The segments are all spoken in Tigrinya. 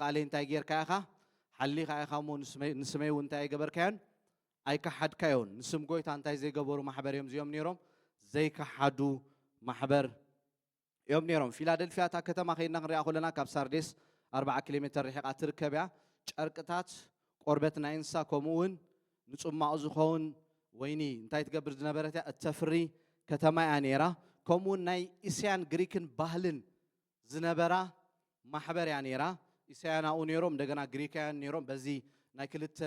قالي انتي غير كايخا حلي كايخا مو نسمي وانتي غبر كان اي كحد كايون نسم غويتا انتي زي غبرو محبر يوم زيوم نيروم زي كحدو محبر يوم نيروم فيلادلفيا تا كتما خينا نريا خلنا كاب سارديس 4 كيلومتر رحقه تركبيا ጨርቅታት ቆርበትና እንሳ ኮሙን ንጹማው ዝኸውን ወይኒ እንታይ ትገብር ዝነበረት እተፍሪ ከተማ ያኔራ ኮሙን ናይ ኢስያን ግሪክን ባህልን ዝነበራ ማህበር ያኔራ ኢስያናው ኔሮም እንደገና ግሪካያን ኔሮም በዚ ናይ ክልተ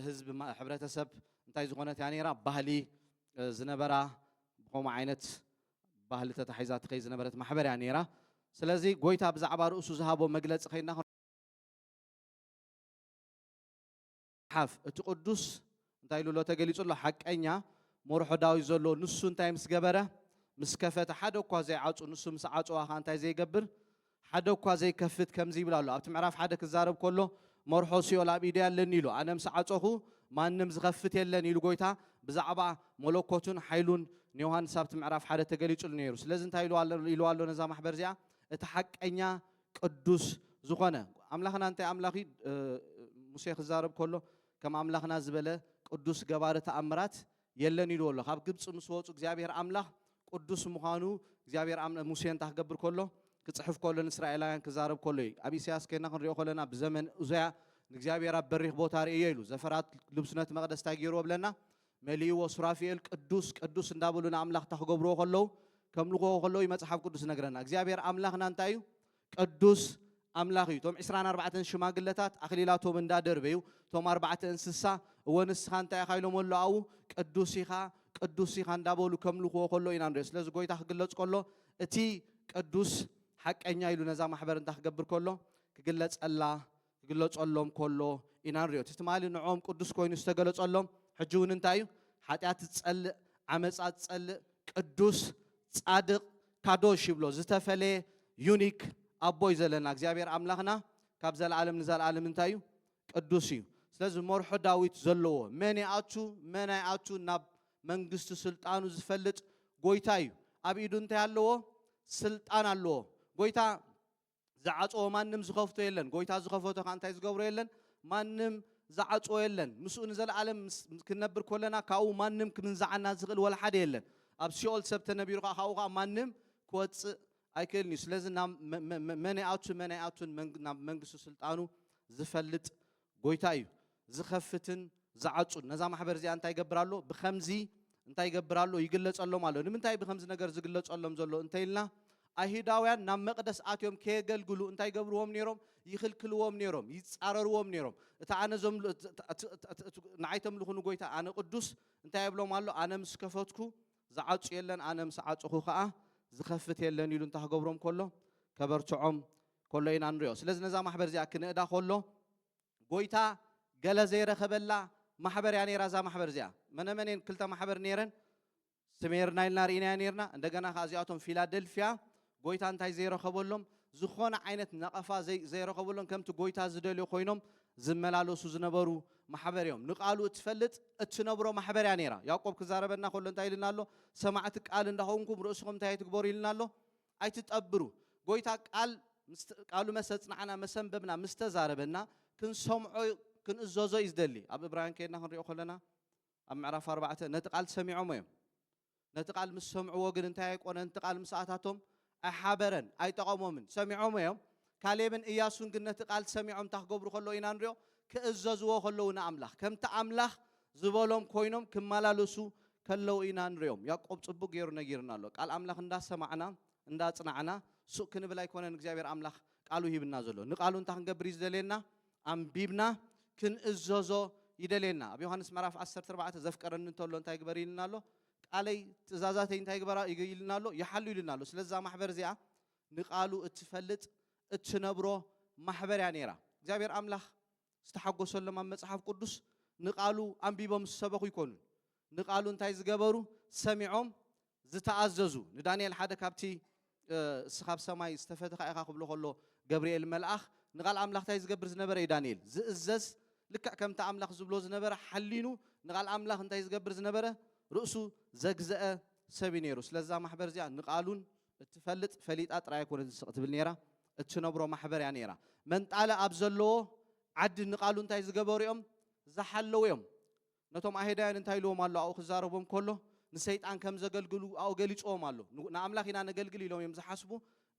ህዝብ ህብረተሰብ እንታይ ዝኾነት ያኔራ ባህሊ ዝነበራ ቆም ዓይነት ባህሊ ተታሒዛ ትኸይ ዝነበረት ማህበር ያኔራ ስለዚ ጎይታ ብዛዕባ ርእሱ ዝሃቦ መግለጽ ኸይና حاف اتقدس انتاي لو تغليصو له حقኛ ሞርሖ ዳዊ ዘሎ ንሱ እንታይ ምስ ገበረ ምስ ከፈተ ሓደ እኳ ዘይዓጹ ንሱ ምስ ዓጹዋ እንታይ ዘይገብር ሓደ እኳ ዘይከፍት ከምዚ ይብላሉ ኣብቲ ምዕራፍ ሓደ ክዛረብ ከሎ ሞርሖ ሲኦል ኣብ ኢድ ያለን ኢሉ ኣነ ምስ ዓጾኹ ማንም ዝኸፍት የለን ኢሉ ጎይታ ብዛዕባ መለኮቱን ሓይሉን ዮሐንስ ኣብቲ ምዕራፍ ሓደ ተገሊጹሉ ነይሩ ስለዚ እንታይ ኢሉ ኣሎ ነዛ ማሕበር እዚኣ እቲ ሓቀኛ ቅዱስ ዝኾነ ኣምላኽና እንታይ ኣምላኺ ሙሴ ክዛረብ ከሎ كم أملاخنا زبالة قدوس جبارة تأمرات يلا نيرو الله خاب جبت مسوات إخبار أملاخ قدوس مخانو إخبار أملاخ موسى تحجبر كله كتصحف كله إسرائيليان كزارب كله أبي سياس كنا خنريو خلنا بزمن وزع إخبار رب بريخ بوتار إيلو زفرات لبسنا مقدس تاجيرو بلنا مليو وسرافيل قدوس ندابلنا أملاخ تحجبرو خلو كم لغو خلو يمسحف قدوس نجرنا إخبار أملاخنا أنتايو قدوس أملاخي توم إسرائيل 4 شماغلتات أخليلاتهم من دادر بيو توم 4 إنسسا ونس خان تاي خايلو مولو أو قدوسي خان دابولو كملو خو خلو إناندرس لز قوي تحقلت كله أتي قدوس حق أنيا يلو نظام محبر انت حقبر كله كقلت الله كقلت اللهم كله إناندريو تستمالي نعوم قدوس كوين استقلت اللهم حجون انتايو حتى تسأل عمس تسأل قدوس صادق كادوش يبلو زتفلي يونيك أبوي زلنا إخبار أملاخنا كابزل العالم نزال العالم انتايو قدوسيو سلاز مرح داويت زلوا مني أتو ناب منجست سلطانو زفلت قويتايو أبيدو انتهالو سلطان اللو قويتا زعات أو مانم زخفتو يلن قويتا زخفتو خانتايز قبرو يلن مانم زعات أو يلن مسؤول نزال العالم كنبر كلنا كاو مانم كمن زعنا زغل ولا حد يلن أبسيول سبت النبي رقا خاوغا مانم كوتس أيكلني سلازم مني أتون منجس سلطانو زفلت قويتايو زخفتن زعطون نظام حبر زي أنتي جبرالو بخمزي أنتي جبرالو يقلص الله ماله نمنتي بخمز نجار زقلص الله مزلو أنتي لنا أهيداويا نام مقدس آتيوم كيجل قلو أنتي جبروهم نيرهم يخل كلوهم نيرهم يتعرروهم نيرهم تعانى زم نعيتم لخنو قويتا أنا قدوس أنتي يبلو ماله أنا مسكفتكو زعط يلن أنا مسعط أخوخا زخفت يلن يلون تحقبرهم كله كبرتعم كله ينانريو سلزنا نظام محبر زي أكن إدا كله قويتا قال زير خبلا محبر يعني رازا محبر زي منين كلتا محبر نيرن سمير نايل نار إنا نيرنا عندنا خازياتهم فيلادلفيا قويتا انتاي زير خبلهم زخون عينت نقفا زير خبلهم كم تو قويتا زدلو خوينهم زملالو سوزنبرو محبر يوم نقالو تفلت اتنبرو محبر يعني را يعقوب كزاربنا كله انتاي لنالو سمعتك قال اندهونكم رؤسكم انتاي تكبر لنالو اي تتقبرو قويتا قالوا مسصنعنا مسنببنا مستزاربنا كن سمعو كن ازوزو يزدلي اب ابراهيم كينا نريو خلنا ام معرف 4 نتقال سمعوا ميم نتقال مس سمعوا وغن انتاي قون نتقال مساعتاتهم احابرن اي تقومون سمعوا ميم كاليبن اياسون كن نتقال سمعهم تخغبرو خلو ينا نريو كاززو خلونا املاح كم تاملاح زبولهم كوينهم كمالالسو كلو ينا نريوم يعقوب صبو غير نغيرنالو قال املاح اندا سمعنا اندا صنعنا سوق كنبلا يكونن እግዚአብሔር አምላክ ቃሉ ይብና ዘሎ ንቃሉ እንታ ክንገብር ይዘለና አንቢብና ክን እዘዞ ይደለና ኣብ ዮሐንስ ምዕራፍ 14 ዘፍቀረን እንተሎ እንታይ ይግበር ይልናሎ ቃለይ ትእዛዛተይ እንታይ ይግበራ ይልናሎ ይሐሉ ይልናሎ ስለዛ ማህበር እዚኣ ንቃሉ እትፈልጥ እትነብሮ ማህበር ያኔራ እግዚአብሔር አምላክ ዝተሐጎሰሎም መጽሐፍ ቅዱስ ንቃሉ አንቢቦም ሰበኹ ይኮኑ ንቃሉ እንታይ ዝገበሩ ሰሚዖም ዝተኣዘዙ ንዳንኤል ሓደ ካብቲ سخاب سماي استفاد خايخا قبل خلو جبريل ملأخ نقال أملاخ تايز جبر زنبر دانيال زز لك كم تأملاخ زبلو زنبر حلينو نقال أملاخ تايز جبر زنبر رأسه زجزاء سبينيروس لزا محبر زيان نقالون تفلت فليت أترى يكون السقط بالنيرة እትነብሮ ማሕበር ያ ነይራ መንጣለ ኣብ ዘለዎ ዓዲ ንቃሉ እንታይ ዝገበሩ እዮም ዝሓለው እዮም ነቶም ኣሄዳያን እንታይ ኢሎም ኣሎ ኣብኡ ክዛረቦም ከሎ ንሰይጣን ከም ዘገልግሉ ኣብኡ ገሊጾም ኣሎ ንኣምላኽ ኢና ነገልግል ኢሎም እዮም ዝሓስቡ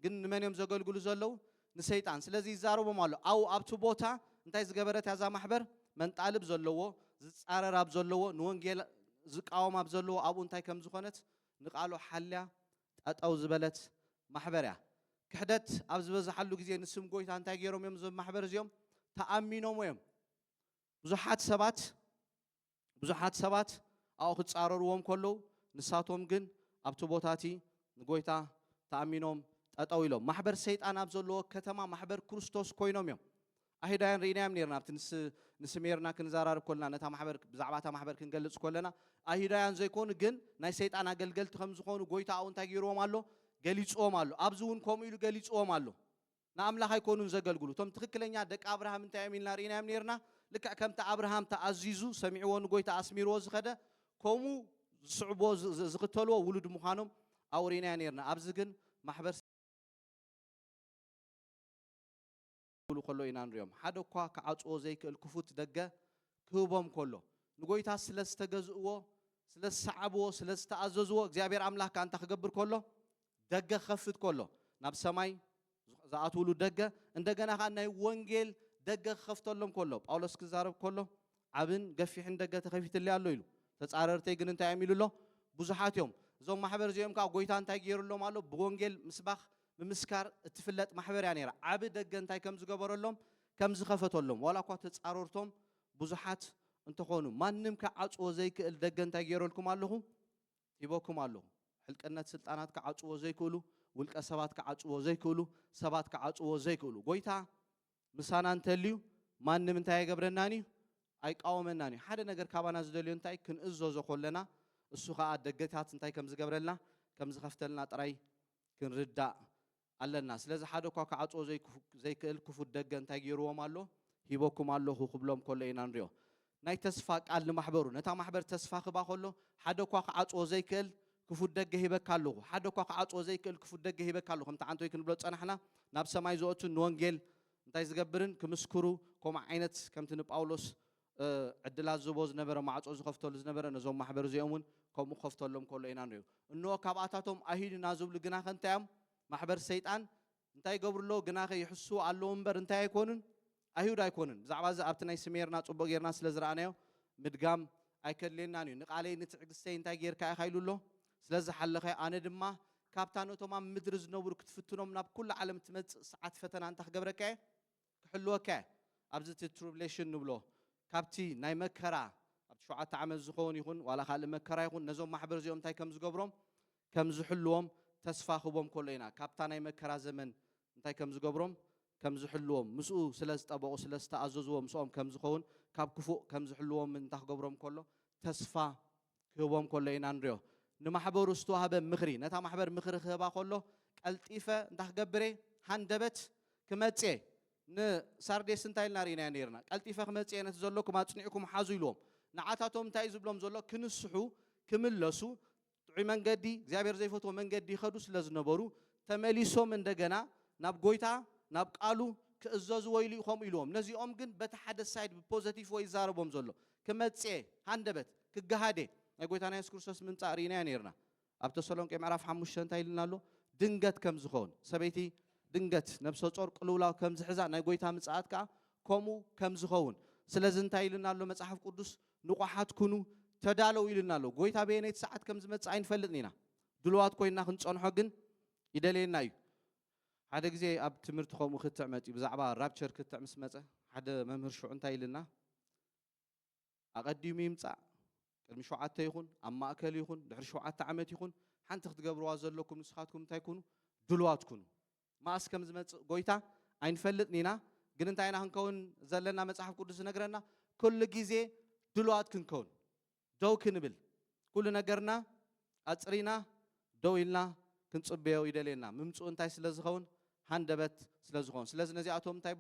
ግን ንመን እዮም ዘገልግሉ ዘለው ንሰይጣን ስለዚ ይዛረቦም ኣሎ ኣብኡ ኣብቲ ቦታ እንታይ ዝገበረት ያዛ ማሕበር መንጣልብ ዘለዎ ዝጻረር ኣብ ዘለዎ ንወንጌል ዝቃወም ኣብ ዘለዎ ኣብኡ እንታይ ከም ዝኾነት ንቃሉ ሓልያ ጠጠው ዝበለት ማሕበር እያ ክሕደት ኣብ ዝበዝሓሉ ግዜ ንስም ጎይታ እንታይ ገይሮም እዮም ዞም ማሕበር እዚኦም ተኣሚኖም እዮም ብዙሓት ሰባት ኣብኡ ክጻረርዎም ከለው ንሳቶም ግን ኣብቲ ቦታቲ ንጎይታ ተኣሚኖም ጠጠው ኢሎም ማሕበር ሰይጣን ኣብ ዘለዎ ከተማ ማሕበር ክርስቶስ ኮይኖም እዮም ኣሂዳያን ርኢናዮም ነርና ኣብቲ ንስሜርና ክንዘራርብ ከለና ነታ ማሕበር ብዛዕባ እታ ማሕበር ክንገልጽ ከለና ኣሂዳያን ዘይኮኑ ግን ናይ ሰይጣን ኣገልገልቲ ከም ዝኾኑ ጎይታ ኣብኡ እንታይ ገይርዎም ኣሎ ገሊጾም ኣሎ ኣብዚ እውን ከምኡ ኢሉ ገሊጾም ኣሎ ንኣምላኽ ኣይኮኑን ዘገልግሉ እቶም ትክክለኛ ደቂ ኣብርሃም እንታይ እዮም ኢልና ርኢናዮም ነርና ልክዕ ከምቲ ኣብርሃም ተኣዚዙ ሰሚዕዎ ንጎይታ ኣስሚርዎ ዝኸደ ከምኡ ዝስዕቦ ዝኽተልዎ ውሉድ ምዃኖም ኣብኡ ርኢናዮ ነርና ኣብዚ ግን ማሕበር ከሎ ኢና ንሪኦም ሓደ እኳ ክዓፅዎ ዘይክእል ክፉት ደገ ክህቦም ከሎ ንጎይታ ስለ ዝተገዝእዎ ስለ ዝሰዓብዎ ስለ ዝተኣዘዝዎ እግዚኣብሔር ኣምላኽ ካ እንታ ክገብር ከሎ ደገ ክኸፍት ከሎ ናብ ሰማይ ዝኣትውሉ ደገ እንደገና ከዓ ናይ ወንጌል ደገ ክኸፍተሎም ከሎ ጳውሎስ ክዛረብ ከሎ ዓብን ገፊሕን ደገ ተኸፊትልይ ኣሎ ኢሉ ተጻረርተይ ግን እንታይ እዮም ኢሉ ኣሎ ብዙሓት እዮም እዞም ማሕበር እዚኦም ከዓ ጎይታ እንታይ ገይሩሎም ኣሎ ብወንጌል ምስባኽ ብምስካር እትፍለጥ ማሕበር ያ ነይራ ዓብ ደገ እንታይ ከም ዝገበረሎም ከም ዝኸፈተሎም ዋላ እኳ ተጻረርቶም ብዙሓት እንተኾኑ ማንም ክዓፅዎ ዘይክእል ደገ እንታይ ገይረልኩም ኣለኹ ሂቦኩም ኣለኹ ሕልቅነት ስልጣናት ክዓፅዎ ዘይክእሉ ውልቀ ሰባት ክዓፅዎ ዘይክእሉ ሰባት ክዓፅዎ ዘይክእሉ ጎይታ ምሳና እንተልዩ ማንም እንታይ ኣይገብረናን እዩ ኣይቃወመናን እዩ ሓደ ነገር ካባና ዝደልዮ እንታይ ክንእዘዞ ከለና እሱ ከዓ ደገታት እንታይ ከም ዝገብረልና ከም ዝኸፍተልና ጥራይ ክንርዳእ ኣለና ስለዚ ሓደ እኳ ክዓፅዎ ዘይክእል ክፉት ደገ እንታይ ገይርዎም ኣሎ ሂቦኩም ኣለኹ ክብሎም ከሎ ኢና ንሪኦ ናይ ተስፋ ቃል ንማሕበሩ ነታ ማሕበር ተስፋ ክባ ከሎ ሓደ እኳ ክዓፅዎ ዘይክእል ክፉት ደገ ሂበካ ኣለኹ ሓደ እኳ ክዓፅዎ ዘይክእል ክፉት ደገ ሂበካ ኣለኹ ከምቲ ዓንቶይ ክንብሎ ፀናሕና ናብ ሰማይ ዝወቱ ንወንጌል እንታይ ዝገብርን ክምስክሩ ከምኡ ዓይነት ከምቲ ንጳውሎስ ዕድላት ዝቦ ዝነበረ ማዕፆ ዝኸፍተሉ ዝነበረ ነዞም ማሕበር እዚኦም እውን ከምኡ ክኸፍተሎም ከሎ ኢና ንሪኦ እንሆ ካብኣታቶም ኣሂድና ዝብሉ ግና ከ እንታይ እዮም ማሕበር ሰይጣን እንታይ ገብርሎ ግናኸ ይሕሱ ኣለዎ እምበር እንታይ ኣይኮኑን ኣይሁድ ኣይኮኑን ብዛዕባ እዚ ኣብቲ ናይ ስሜርና ፅቡቅ ጌርና ስለ ዝረኣናዮ ምድጋም ኣይከድልየናን እዩ ንቃለይ ንትዕግስተይ እንታይ ጌርካ ኢኻ ኢሉ ኣሎ ስለዚ ሓለኸ ኣነ ድማ ካብታ ነቶም ኣብ ምድሪ ዝነብሩ ክትፍትኖም ናብ ኩሉ ዓለም ትመፅእ ሰዓት ፈተና እንታይ ክገብረካ እየ ክሕልወካ እየ ኣብዚ እቲ ትሪቡሌሽን ንብሎ ካብቲ ናይ መከራ ኣብ 7 ዓመት ዝኸውን ይኹን ዋላ ካልእ መከራ ይኹን ነዞም ማሕበር እዚኦም እንታይ ከም ዝገብሮም ከም ዝሕልዎም ተስፋ ክቦም ከሎ ኢና ካብታ ናይ መከራ ዘመን እንታይ ከም ዝገብሮም ከም ዝሕልዎም ምስኡ ስለ ዝጠበቁ ስለ ዝተኣዘዝዎ ምስኦም ከም ዝኸውን ካብ ክፉእ ከም ዝሕልዎም እንታይ ክገብሮም ከሎ ተስፋ ክህቦም ከሎ ኢና ንሪኦ ንማሕበሩ ዝተዋህበ ምኽሪ ነታ ማሕበር ምኽሪ ክህባ ከሎ ቀልጢፈ እንታይ ክገብር ሃንደበት ክመፅእ ንሳርዴስ እንታይ ኢልና ርኢና ነርና ቀልጢፈ ክመፅእ ነቲ ዘለኩም ኣፅኒዕኩም ሓዙ ኢልዎም ንዓታቶም እንታይ ዝብሎም ዘሎ ክንስሑ ክምለሱ ጥዑይ መንገዲ እግዚኣብሔር ዘይፈትዎ መንገዲ ይኸዱ ስለ ዝነበሩ ተመሊሶም እንደገና ናብ ጎይታ ናብ ቃሉ ክእዘዝዎ ኢሉ ከምኡ ኢልዎም ነዚኦም ግን በቲ ሓደ ሳይድ ብፖዘቲቭ ወይ ይዛረቦም ዘሎ ክመፅእ ሃንደበት ክገሃደ ናይ ጎይታና ኢየሱስ ክርስቶስ ምምፃእ ርኢና ነርና ኣብ ተሰሎንቄ ምዕራፍ 5 እንታይ ኢልና ኣሎ ድንገት ከም ዝኸውን ሰበይቲ ድንገት ነብሰ ጾር ቅልውላው ከም ዝሕዛ ናይ ጎይታ ምጽኣት ከዓ ከምኡ ከም ዝኸውን ስለዚ እንታይ ኢልና ኣሎ መጽሓፍ ቅዱስ ንቑሓት ኩኑ ተዳለው ኢልና ኣሎ ጎይታ በየነይቲ ሰዓት ከም ዝመጽእ ኣይንፈልጥን ኢና ድልዋት ኮይና ክንጸንሖ ግን ይደልየና እዩ ሓደ ግዜ ኣብ ትምህርቲ ከምኡ ክትዕ መፂ ብዛዕባ ራፕቸር ክትዕ ምስ መፀ ሓደ መምህር ሽዑ እንታይ ኢልና ኣቐዲሙ ይምፃእ ቅድሚ 7 ይኹን ኣብ ማእከል ይኹን ድሕሪ 7 ዓመት ይኹን ሓንቲ ክትገብርዋ ዘለኩም ንስኻትኩም እንታይ ኩኑ ድልዋት ኩኑ ማእስ ከም ዝመጽእ ጎይታ ኣይንፈልጥን ኢና ግን እንታይ ኢና ክንከውን ዘለና መጽሓፍ ቅዱስ ዝነግረና ኩሉ ግዜ ድልዋት ክንከውን ደው ክንብል ኩሉ ነገርና ኣፅሪና ደው ኢልና ክንጽበዮ ይደልየና ምምፅኡ እንታይ ስለ ዝኸውን ሃንደበት ስለ ዝኸውን ስለዚ ነዚኣቶም እንታይ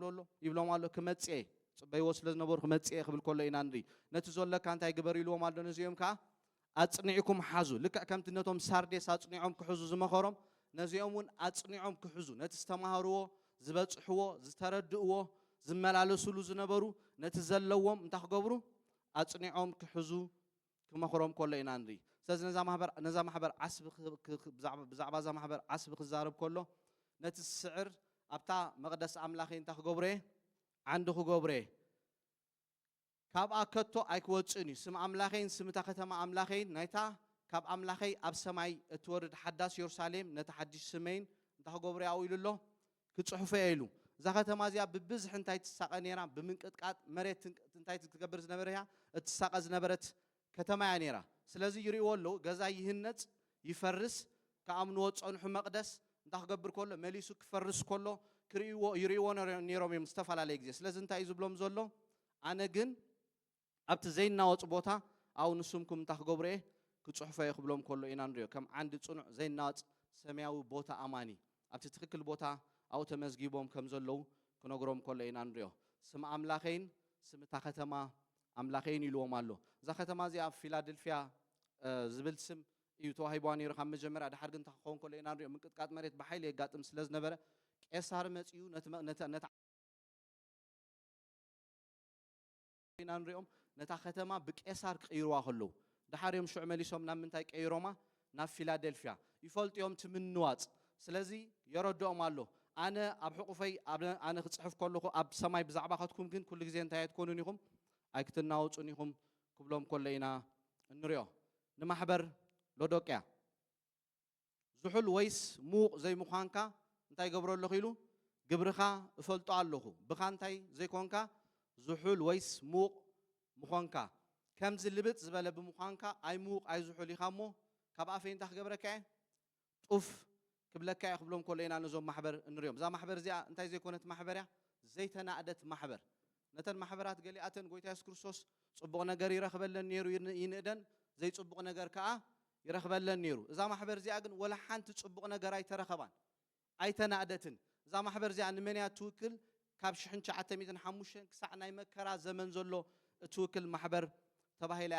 ይብሎም ኣሎ ክመጽእ ጽበይዎ ስለ ዝነበሩ ክመጽእ ክብል ከሎ ኢና ንርኢ ነቲ ዘለካ እንታይ ግበር ኢልዎም ኣሎ ነዚኦም ከዓ ኣጽኒዕኩም ሓዙ ልክዕ ከምቲ ነቶም ሳርዴስ ኣጽኒዖም ክሕዙ ዝመኸሮም ነዚኦም እውን ኣጽኒዖም ክሕዙ ነቲ ዝተማሃርዎ ዝበጽሕዎ ዝተረድእዎ ዝመላለስሉ ዝነበሩ ነቲ ዘለዎም እንታይ ክገብሩ ኣጽኒዖም ክሕዙ ክመኽሮም ከሎ ኢና ንርኢ ስለዚ ነዛ ማሕበር ዓስቢ ብዛዕባ ዛ ማሕበር ዓስቢ ክዛረብ ከሎ ነቲ ስዕር ኣብታ መቕደስ ኣምላኸይ እንታይ ክገብሮ ዓንዲ ክገብሮ ካብኣ ከቶ ኣይክወፅእን እዩ ስም ኣምላኸይን ስምታ ከተማ ኣምላኸይን ናይታ ካብ ኣምላኸይ ኣብ ሰማይ እትወርድ ሓዳስ ኢየሩሳሌም ነቲ ሓድሽ ስመይን እንታይ ክገብሮ ኣው ኢሉ ኣሎ ክጽሕፎ ኢሉ እዛ ከተማ እዚኣ ብብዝሕ እንታይ ትሳቀ ነይራ ብምንቅጥቃጥ መሬት እንታይ ትገብር ዝነበረ እያ እትሳቀ ዝነበረት ከተማ እያ ነይራ ስለዚ ይርእዎ ኣለዉ ገዛ ይህነጽ ይፈርስ ከኣምንዎ ጸንሑ መቕደስ እንታይ ክገብር ከሎ መሊሱ ክፈርስ ከሎ ይርእዎ ነይሮም እዮም ዝተፈላለየ ግዜ ስለዚ እንታይ እዩ ዝብሎም ዘሎ ኣነ ግን ኣብቲ ዘይናወፅ ቦታ ኣው ንስምኩም እንታይ ክገብሩ ክጽሕፎ ክብሎም ከሎ ኢና ንሪኦ ከም ዓንዲ ጽኑዕ ዘይናወፅ ሰማያዊ ቦታ ኣማኒ ኣብቲ ትክክል ቦታ ኣው ተመዝጊቦም ከም ዘለዉ ክነግሮም ከሎ ኢና ንሪኦ ስም ኣምላኸይን ስምታ ከተማ ኣምላኸይን ኢልዎም ኣሎ እዛ ከተማ እዚኣ ኣብ ፊላደልፊያ ዝብል ስም እዩ ተዋሂብዋ ነይሩ ካብ መጀመርያ ድሓር ግን ክኸውን ከሎ ኢና ንሪኦ ምንቅጥቃጥ መሬት ብሓይሊ የጋጥም ስለ ዝነበረ ቄሳር መፂኡ ኢና ንሪኦም ነታ ከተማ ብቄሳር ቀይርዋ ከለዉ ድሓር እዮም ሽዑ መሊሶም ናብ ምንታይ ቀይሮማ ናብ ፊላደልፊያ ይፈልጥዮም ትምንዋፅ ስለዚ የረድኦም ኣሎ ኣነ ኣብ ሕቁፈይ ኣነ ክጽሕፍ ከለኹ ኣብ ሰማይ ብዛዕባ ኸትኩም ግን ኩሉ ግዜ እንታይ ኣይትኮኑን ኢኹም ኣይክትናወፁን ኢኹም ክብሎም ከሎ ኢና እንሪኦ ንማሕበር ሎዶቅያ ዝሑል ወይስ ሙቕ ዘይምዃንካ እንታይ ገብሮ ኣለኹ ኢሉ ግብርኻ እፈልጦ ኣለኹ ብኻ እንታይ ዘይኮንካ ዝሑል ወይስ ሙቕ ምኾንካ ከምዚ ልብጥ ዝበለ ብምዃንካ ኣይ ሙቕ ኣይ ዝሑል ኢኻ እሞ ካብ ኣፈይ እንታይ ክገብረካ ጡፍ ክብለካ ክብሎም ከሎ ኢና ነዞም ማሕበር እንሪኦም እዛ ማሕበር እዚኣ እንታይ ዘይኮነት ማሕበር እያ ዘይተናእደት ማሕበር ነተን ማሕበራት ገሊኣተን ጎይታ ኢየሱስ ክርስቶስ ጽቡቕ ነገር ይረኽበለን ነይሩ ይንእደን ዘይጽቡቕ ነገር ከዓ ይረኽበለን ነይሩ እዛ ማሕበር እዚኣ ግን ወላ ሓንቲ ጽቡቕ ነገር ኣይተረኸባን ኣይተናእደትን እዛ ማሕበር እዚኣ ንመን እያ ትውክል ካብ 1905 ክሳዕ ናይ መከራ ዘመን ዘሎ እትውክል ማሕበር ተባሂላ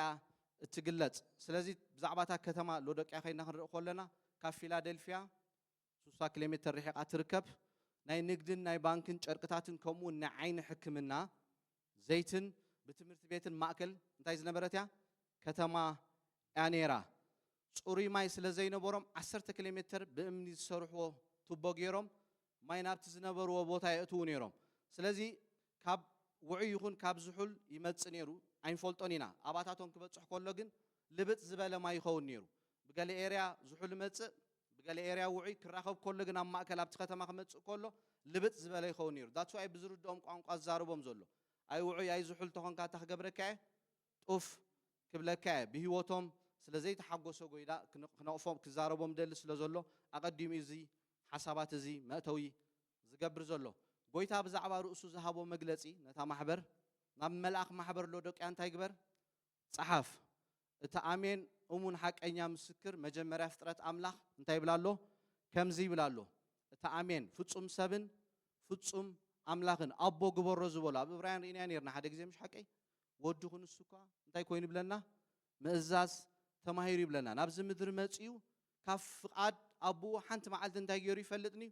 እትግለጽ ስለዚ ብዛዕባታ ከተማ ሎዶቅያ ኸይና ክንርኢ ከለና ካብ ፊላደልፊያ 60 ኪሎ ሜትር ርሒቓ ትርከብ ናይ ንግድን ናይ ባንክን ጨርቅታትን ከምኡ ናይ ዓይኒ ሕክምና ዘይትን ብትምህርቲ ቤትን ማእከል እንታይ ዝነበረት እያ ከተማ እያ ነይራ ጽሩይ ማይ ስለ ዘይነበሮም 10 ኪሎ ሜትር ብእምኒ ዝሰርሕዎ ቱቦ ገይሮም ማይ ናብቲ ዝነበርዎ ቦታ የእትዉ ነይሮም ስለዚ ካብ ውዑይ ይኹን ካብ ዝሑል ይመጽእ ነይሩ ኣይንፈልጦን ኢና ኣባታቶም ክበጽሕ ከሎ ግን ልብጥ ዝበለ ማይ ይኸውን ነይሩ ብገለ ኤርያ ዝሑል መጽእ ብገለ ኤርያ ውዑይ ክራኸብ ከሎ ግን ኣብ ማእከል ኣብቲ ከተማ ክመጽእ ከሎ ልብጥ ዝበለ ይኸውን ነይሩ ዳትስ ዋይ ብዝርድኦም ቋንቋ ዝዛረቦም ዘሎ ኣይ ውዑይ ኣይ ዝሑል ተኾንካ እንታ ክገብረካ ጡፍ ክብለካ ብሂወቶም ስለ ዘይተሓጎሶ ጎይዳ ክነቕፎም ክዛረቦም ደሊ ስለ ዘሎ ኣቐዲሙ እዚ ሓሳባት እዚ መእተዊ ዝገብር ዘሎ ጎይታ ብዛዕባ ርእሱ ዝሃቦ መግለጺ ነታ ማሕበር ናብ መልኣኽ ማሕበር ሎዶቅያ እንታይ ግበር ጸሓፍ እቲ ኣሜን እሙን ሓቀኛ ምስክር መጀመርያ ፍጥረት ኣምላኽ እንታይ ይብላ ኣሎ ከምዚ ይብላ ኣሎ እቲ ኣሜን ፍጹም ሰብን ፍጹም ኣምላኽን ኣቦ ግበሮ ዝበሎ ኣብ ዕብራውያን ርኢና ነርና ሓደ ግዜ ምሽ ሓቀይ ወዲ ኹን እሱ እኳ እንታይ ኮይኑ ይብለና ምእዛዝ ተማሂሩ ይብለና ናብዚ ምድሪ መጺኡ ካብ ፍቓድ ኣቦኡ ሓንቲ መዓልቲ እንታይ ገይሩ ይፈልጥኒ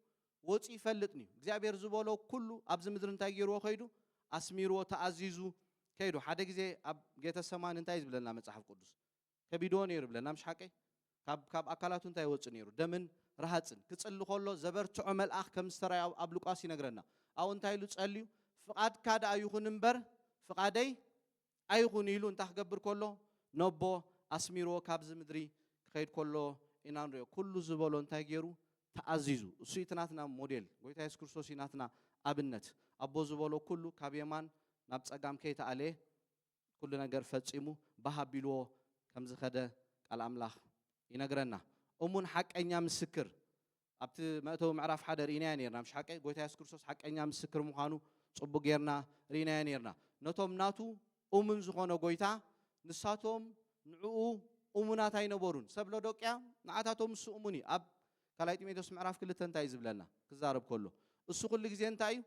ወፂ ይፈልጥኒ እግዚኣብሔር ዝበሎ ኩሉ ኣብዚ ምድሪ እንታይ ገይርዎ ኸይዱ ኣስሚርዎ ተኣዚዙ ከይዱ ሓደ ግዜ ኣብ ጌተሰማኒ እንታይ ዝብለና መጽሓፍ ቅዱስ ከቢድዎ ነይሩ ይብለና ምሽ ሓቀይ ካብ ኣካላቱ እንታይ ወፅእ ነይሩ ደምን ረሃፅን ክጽሊ ከሎ ዘበርትዖ መልኣኽ ከም ዝተራእዩ ኣብ ሉቃስ ይነግረና ኣብኡ እንታይ ኢሉ ጸልዩ ፍቓድካ ደኣ ይኹን እምበር ፍቓደይ ኣይኹን ኢሉ እንታይ ክገብር ከሎ ነቦ ኣስሚርዎ ካብዚ ምድሪ ክኸይድ ከሎ ኢና ንሪኦ ኩሉ ዝበሎ እንታይ ገይሩ ተኣዚዙ እሱ እቲ ናትና ሞዴል ጎይታ ኢየሱስ ክርስቶስ ናትና ኣብነት ኣቦ ዝበሎ ኩሉ ካብ የማን ናብ ጸጋም ከይተኣለየ ኩሉ ነገር ፈጺሙ ባሃቢልዎ ከም ዝኸደ ቃል ኣምላኽ ይነግረና እሙን ሓቀኛ ምስክር ኣብቲ መእተዊ ምዕራፍ ሓደ ርኢና ነርና ምሽ ሓቀይ ጎይታ ኢየሱስ ክርስቶስ ሓቀኛ ምስክር ምዃኑ ጽቡቕ ጌርና ርኢና ነርና ነቶም ናቱ እሙን ዝኾነ ጎይታ ንሳቶም ንዕኡ እሙናት ኣይነበሩን ሰብ ሎዶቅያ ንዓታቶም እሱ እሙን እዩ ኣብ ካልኣይ ጢሞቴዎስ ምዕራፍ 2 እንታይ ዝብለና ክዛረብ ከሎ እሱ ኩሉ ግዜ እንታይ እዩ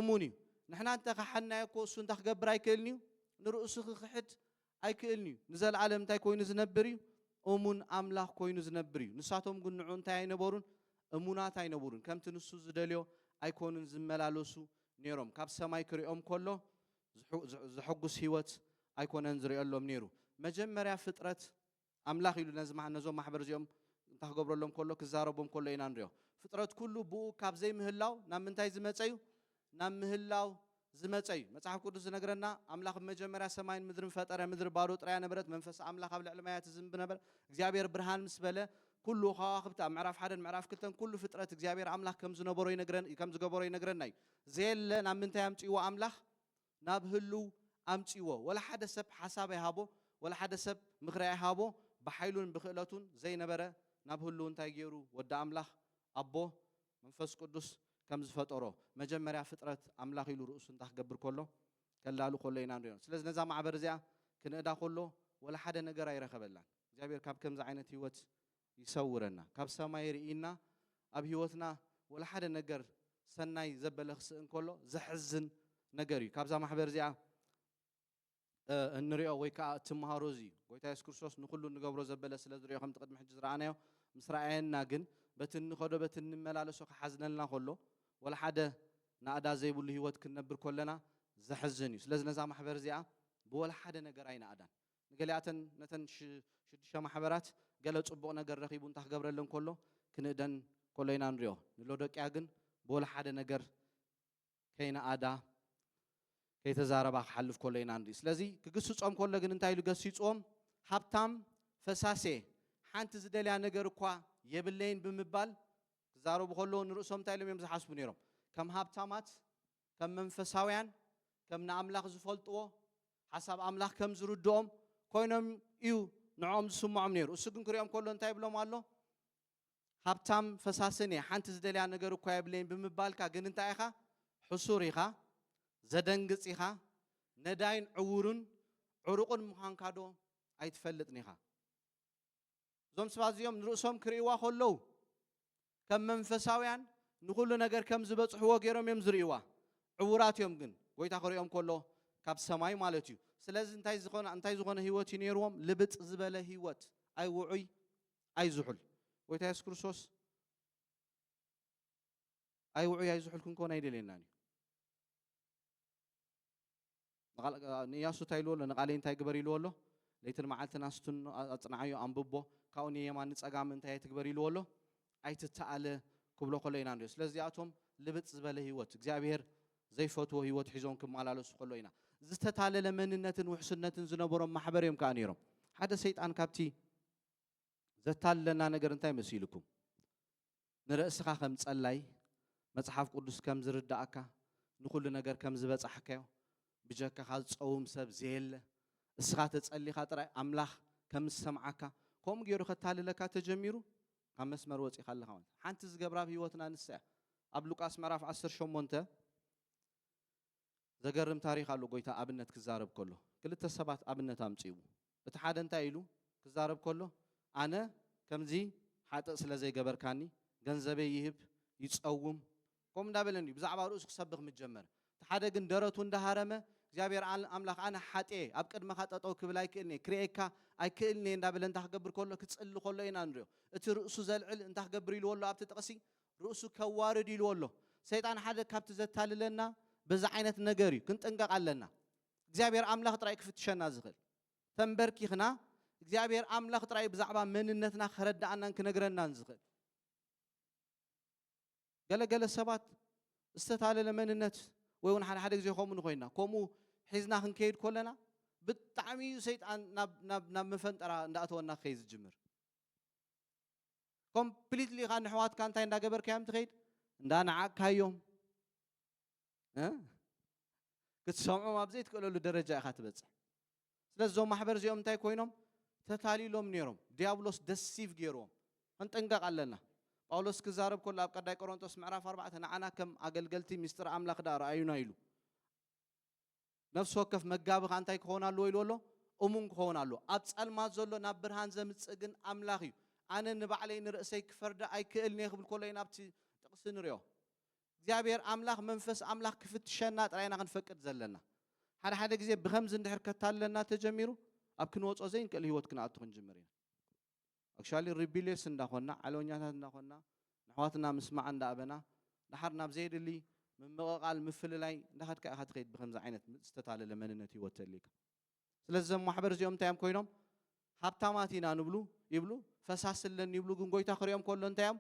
እሙን እዩ ንሕና እንተኻሓናዮ እኮ እሱ እንታይ ክገብር ኣይክእልን እዩ ንርእሱ ክክሕድ ኣይክእልን እዩ ንዘለዓለም እንታይ ኮይኑ ዝነብር እዩ እሙን ኣምላኽ ኮይኑ ዝነብር እዩ ንሳቶም ግን ንዑ እንታይ ኣይነበሩን እሙናት ኣይነበሩን ከምቲ ንሱ ዝደልዮ ኣይኮኑን ዝመላለሱ ነይሮም ካብ ሰማይ ክሪኦም ከሎ ዝሕጉስ ህይወት ኣይኮነን ዝሪኦሎም ነይሩ መጀመርያ ፍጥረት ኣምላኽ ኢሉ ነዞም ማሕበር እዚኦም እንታገብረሎም ከሎ ክዛረቦም ከሎ ኢና ንሪኦ ፍጥረት ኩሉ ብኡ ካብ ዘይምህላው ናብ ምንታይ ዝመፀ እዩ ናብ ምህላው ዝመፀ እዩ መጽሓፍ ቅዱስ ዝነግረና ኣምላኽ መጀመርያ ሰማይን ምድርን ፈጠረ ምድሪ ባዶ ጥራያ ነበረት መንፈስ ኣምላኽ ኣብ ልዕሊ ማያት ዝንብ ነበር እግዚአብሔር ብርሃን ምስ በለ ኩሉ ከዋኽብቲ ኣብ ምዕራፍ 1 ምዕራፍ 2 ኩሉ ፍጥረት እግዚአብሔር ኣምላኽ ከም ዝነበሮ ይነግረና እዩ ዘየለ ናብ ምንታይ ኣምጪዎ ኣምላኽ ናብ ህሉ ኣምጪዎ ወላ ሓደ ሰብ ሓሳብ ኣይሃቦ ወላ ሓደ ሰብ ምኽሪ ኣይሃቦ ብሓይሉን ብክእለቱን ዘይነበረ ናብ ህሉ እንታይ ገይሩ ወዲ ኣምላኽ ኣቦ መንፈስ ቅዱስ ከም ዝፈጠሮ መጀመርያ ፍጥረት ኣምላኽ ኢሉ ርእሱ እንታክገብር ከሎ ከላሉ ከሎ ኢና ንሪኦ ስለዚ ነዛ ማዕበር እዚኣ ክንእዳ ከሎ ወላ ሓደ ነገር ኣይረኸበላን እግዚአብሔር ካብ ከምዚ ዓይነት ህይወት ይሰውረና ካብ ሰማይ ርኢና ኣብ ህይወትና ወላ ሓደ ነገር ሰናይ ዘበለ ክስእን ከሎ ዘሕዝን ነገር እዩ ካብዛ ማሕበር እዚኣ እንሪኦ ወይ ከዓ እትመሃሮ እዚ ጎይታ ኢየሱስ ክርስቶስ ንኩሉ ንገብሮ ዘበለ ስለ ዝሪኦ ከም ትቅድሚ ሕጂ ዝረኣናዮ ምስ ረኣየና ግን በቲ ንኸዶ በቲ እንመላለሶ ክሓዝነልና ከሎ ወላ ሓደ ናእዳ ዘይብሉ ህይወት ክንነብር ከለና ዘሕዝን እዩ ስለዚ ነዛ ማሕበር እዚኣ ብወላ ሓደ ነገር ኣይናእዳን ንገሊኣተን ነተን ሽዱሽተ ማሕበራት ገለ ፅቡቕ ነገር ረኺቡ እንታይ ክገብረለን ከሎ ክንእደን ከሎ ኢና ንሪኦ ንሎዶቅያ ግን ብወላ ሓደ ነገር ከይናኣዳ ከይተዛረባ ክሓልፍ ከሎ ኢና ንርኢ ስለዚ ክግስፆም ከሎ ግን እንታይ ኢሉ ገሲፆም ሃብታም ፈሳሴ ሓንቲ ዝደልያ ነገር እኳ የብለይን ብምባል ክዛረቡ ከሎ ንርእሶም እንታይ ኢሎም እዮም ዝሓስቡ ነይሮም ከም ሃብታማት ከም መንፈሳውያን ከም ንኣምላኽ ዝፈልጥዎ ሓሳብ ኣምላኽ ከም ዝርድኦም ኮይኖም እዩ ንዖም ዝስምዖም ነይሩ እሱ ግን ክሪኦም ከሎ እንታይ ይብሎም ኣሎ ሃብታም ፈሳስን እየ ሓንቲ ዝደልያ ነገር እኳ የብለይን ብምባልካ ግን እንታይ ኢኻ ሕሱር ኢኻ ዘደንግፅ ኢኻ ነዳይን ዕውርን ዕሩቕን ምዃንካ ዶ ኣይትፈልጥን ኢኻ እዞም ሰባት እዚኦም ንርእሶም ክርእይዋ ከለዉ ከም መንፈሳውያን ንኩሉ ነገር ከም ዝበፅሕዎ ገይሮም እዮም ዝርእይዋ ዕውራት እዮም ግን ጎይታ ክሪኦም ከሎ ካብ ሰማይ ማለት እዩ ስለዚ እንታይ ዝኾነ ህይወት እዩ ነይርዎም ልብጥ ዝበለ ህይወት ኣይውዑይ ኣይዝሑል ጎይታ ኢየሱስ ክርስቶስ ኣይውዑይ ኣይዝሑል ክንኮን ኣይደልየናን እዩ ንኢያሱ እንታይ ኢልዎ ኣሎ ንቓለይ እንታይ ግበር ኢልዎ ኣሎ ለይትን መዓልትን ኣስቱን ኣፅንዓዮ ኣንብቦ ካብኡ ንየማን ንፀጋም እንታይ ትግበር ኢልዎ ኣሎ ኣይትተኣለ ክብሎ ከሎ ኢና ንሪኦ ስለዚኣቶም ልብጥ ዝበለ ህይወት እግዚአብሔር ዘይፈትዎ ህይወት ሒዞም ክመላለሱ ከሎ ኢና ዝተታለለ መንነትን ውሕስነትን ዝነበሮም ማሕበር እዮም ከዓ ነይሮም ሓደ ሰይጣን ካብቲ ዘታለለና ነገር እንታይ መሲልኩም ንርእስኻ ከም ፀላይ መጽሓፍ ቅዱስ ከም ዝርዳእካ ንኩሉ ነገር ከም ዝበፅሕካዮ ብጀካኻ ዝፀውም ሰብ ዘየለ እስኻ ተፀሊኻ ጥራይ ኣምላኽ ከም ዝሰምዓካ ከምኡ ገይሩ ከታልለካ ተጀሚሩ ካብ መስመር ወፂኻ ኣለኻ ማለት ሓንቲ ዝገብራ ህይወትና ንሳ ኣብ ሉቃስ ምዕራፍ 18 ዘገርም ታሪክ ኣሎ ጎይታ ኣብነት ክዛረብ ከሎ ክልተ ሰባት ኣብነት ኣምፂቡ እቲ ሓደ እንታይ ኢሉ ክዛረብ ከሎ ኣነ ከምዚ ሓጥእ ስለ ዘይገበርካኒ ገንዘበይ ይህብ ይፀውም ከምኡ እንዳበለኒ ብዛዕባ ርእሱ ክሰብኽ ምጀመር እቲ ሓደ ግን ደረቱ እንዳሃረመ እግዚአብሔር ኣምላኽ ኣነ ሓጥየ ኣብ ቅድመኻ ጠጠው ክብል ኣይክእልኒ ክርኤካ ኣይክእልኒ እንዳበለ እንታይ ክገብር ከሎ ክፅሊ ከሎ ኢና ንሪኦ እቲ ርእሱ ዘልዕል እንታይ ክገብር ኢልዎ ኣሎ ኣብቲ ጥቕሲ ርእሱ ከዋርድ ኢልዎ ኣሎ ሰይጣን ሓደ ካብቲ ዘታልለና በዛ ዓይነት ነገር እዩ ክንጥንቀቕ ኣለና እግዚአብሔር ኣምላኽ ጥራይ ክፍትሸና ዝኽእል ተንበርኪኽና እግዚአብሔር ኣምላኽ ጥራይ ብዛዕባ መንነትና ክረዳእናን ክነግረናን ዝኽእል ገለገለ ሰባት ዝተታለለ መንነት ወይ እውን ሓደ ግዜ ከምኡ ንኮይና ከምኡ ሒዝና ክንከይድ ከለና ብጣዕሚ ሰይጣን ናብ መፈንጠራ እንዳእተወና ክኸይድ ዝጅምር ኮምፕሊትሊ ኻ ንሕዋትካ እንታይ እንዳገበርካዮም ትኸይድ እንዳነዓቅካዮም ክትሰምዖም ኣብ ዘይትክእለሉ ደረጃ ኢኻ ትበፅሕ ስለዚ እዞም ማሕበር እዚኦም እንታይ ኮይኖም ተታሊሎም ነይሮም ዲያብሎስ ደሲቭ ገይርዎም ክንጥንቀቕ ኣለና ጳውሎስ ክዛረብ ከሎ ኣብ ቀዳይ ቆሮንቶስ ምዕራፍ 4 ንዓና ከም ኣገልገልቲ ምስጢር ኣምላኽ ዳ ረኣዩና ኢሉ ነፍሲ ወከፍ መጋቢኻ እንታይ ክኸውን ኣለዎ ኢሉ ኣሎ እሙን ክኸውን ኣለዎ ኣብ ፀልማት ዘሎ ናብ ብርሃን ዘምፅእ ግን ኣምላኽ እዩ ኣነ ንባዕለይ ንርእሰይ ክፈርዳ ኣይክእልኒ ክብል ከሎ ኢና ኣብቲ ጥቕሲ ንሪኦ እግዚአብሔር ኣምላኽ መንፈስ ኣምላኽ ክፍትሸና ጥራይና ክንፈቅድ ዘለና ሓደ ግዜ ብከምዚ እንድሕር ከታለና ተጀሚሩ ኣብ ክንወፆ ዘይንክእል ህይወት ክንኣቱ ክንጅምር ኢና actually ሪቢሊየስ እንዳኾና ዓለወኛታት እንዳኾና ንሕዋትና ምስማዕ እንዳኣበና دحر ناب زيد اللي من مقال مفللاي دخد كأخذ خيد بخمسة عينت استطال لمننتي وتليك ስለዚህ ማህበር ዚኦም ታይም ኮይኖም ሃብታማቲና ንብሉ ይብሉ ፈሳስለን ይብሉ ግን ጎይታ ክሪኦም ኮሎ እንታይም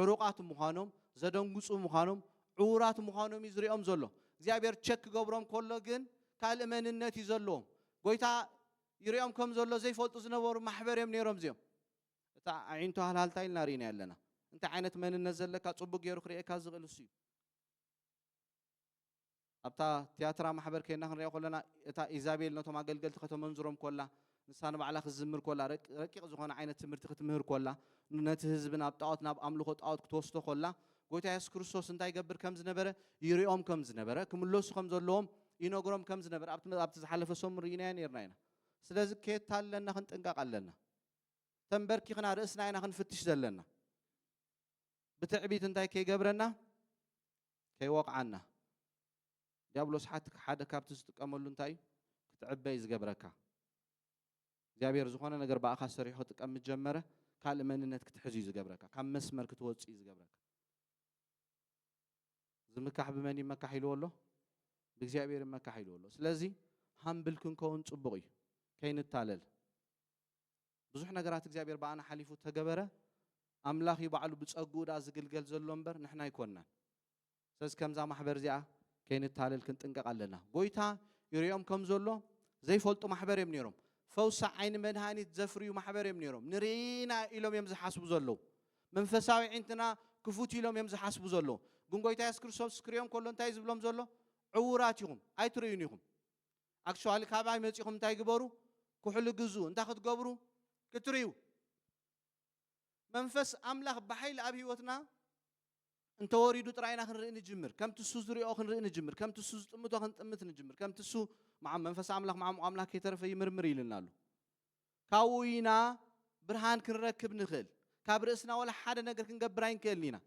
ዕሩቃት ምዃኖም ዘደንጉጹ ምዃኖም ዕውራት ምዃኖም ይዝሪኦም ዘሎ እግዚአብሔር ቸክ ገብሮም ኮሎ ግን ካልእመንነት ይዘለዎም ጎይታ ይሪኦም ከም ዘሎ ዘይፈልጡ ዝነበሩ ማህበር እዮም ነይሮም ዚኦም እታ ዓይንቶ ሃልሃልታይ ናሪና ያለና እንተ ዓይነት መንነት ዘለካ ጽቡቅ ገይሩ ክሪኤካ ዝኽእል እሱ ኣብታ ቲያትራ ማሕበር ከይና ክንሪኦ ኮለና እታ ኢዛቤል ነቶም አገልገልቲ ከተመንዝሮም ኮላ ንሳን ባዕላ ክዝምር ኮላ ረቂቕ ዝኾነ ዓይነት ትምህርቲ ክትምህር ኮላ ነቲ ህዝብን ኣብ ጣዖት ናብ ኣምልኾ ጣዖት ክትወስዶ ኮላ ጎይታ ኢየሱስ ክርስቶስ እንታይ ይገብር ከም ዝነበረ ይሪኦም ከም ዝነበረ ክምለሱ ከም ዘለዎም ይነግሮም ከም ዝነበረ ኣብቲ ዝሓለፈ ሶም ርኢና ነርና ኢና ስለዚ ከየት ኣለና ክንጥንቀቕ ኣለና ተንበርኪኽና ርእስና ኢና ክንፍትሽ ዘለና ብትዕቢት እንታይ ከይገብረና ከይወቕዓና ዲያብሎስ ሓደ ካብቲ ዝጥቀመሉ እንታይ ክትዕበይ ዝገብረካ እግዚአብሔር ዝኾነ ነገር ባእኻ ሰሪሑ ክትቀምጥ ጀመረ ካልእ መንነት ክትሕዙ ዝገብረካ ካብ መስመር ክትወፅእ ዝገብረካ ዝምካሕ ብመን ይመካሕ ኢልዎ ኣሎ ብእግዚአብሔር ይመካሕ ኢልዎ ኣሎ ስለዚ ሃምብል ክንከውን ጽቡቕ እዩ ከይንታለል ብዙሕ ነገራት እግዚአብሔር ባእና ሓሊፉ ተገበረ ኣምላኽ ይባዕሉ ብጸጉኡ ዳ ዝግልገል ዘሎ እምበር ንሕና ኣይኮንናን ስለዚ ከምዛ ማሕበር እዚኣ ከይንታለል ክንጥንቀቕ ኣለና ጎይታ ይሪኦም ከም ዘሎ ዘይፈልጡ ማሕበር እዮም ነይሮም ፈውሳ ዓይኒ መድሃኒት ዘፍርዩ ማሕበር እዮም ነይሮም ንሪኢና ኢሎም እዮም ዝሓስቡ ዘለዉ መንፈሳዊ ዒንትና ክፉት ኢሎም እዮም ዝሓስቡ ዘለዉ ግን ጎይታ ኢየሱስ ክርስቶስ ክሪኦም ከሎ እንታይ ዝብሎም ዘሎ ዕውራት ኢኹም ኣይትርእዩን ኢኹም ኣክቹዋሊ ካባይ መፂኹም እንታይ ግበሩ ኩሕሊ ግዙ እንታይ ክትገብሩ ክትርእዩ መንፈስ ኣምላኽ ብሓይሊ ኣብ ህይወትና انت وريدو تراينا خنرئ نجمر كم تسوز ريو خنرئ نجمر كم تسوز تمتو خنطمت نجمر كم تسو مع منفس عملك مع معاملك يترف يمرمر يلنالو كاوينا برهان كنركب نخل كابرسنا ولا حدا نقدر كنقبراين كلينا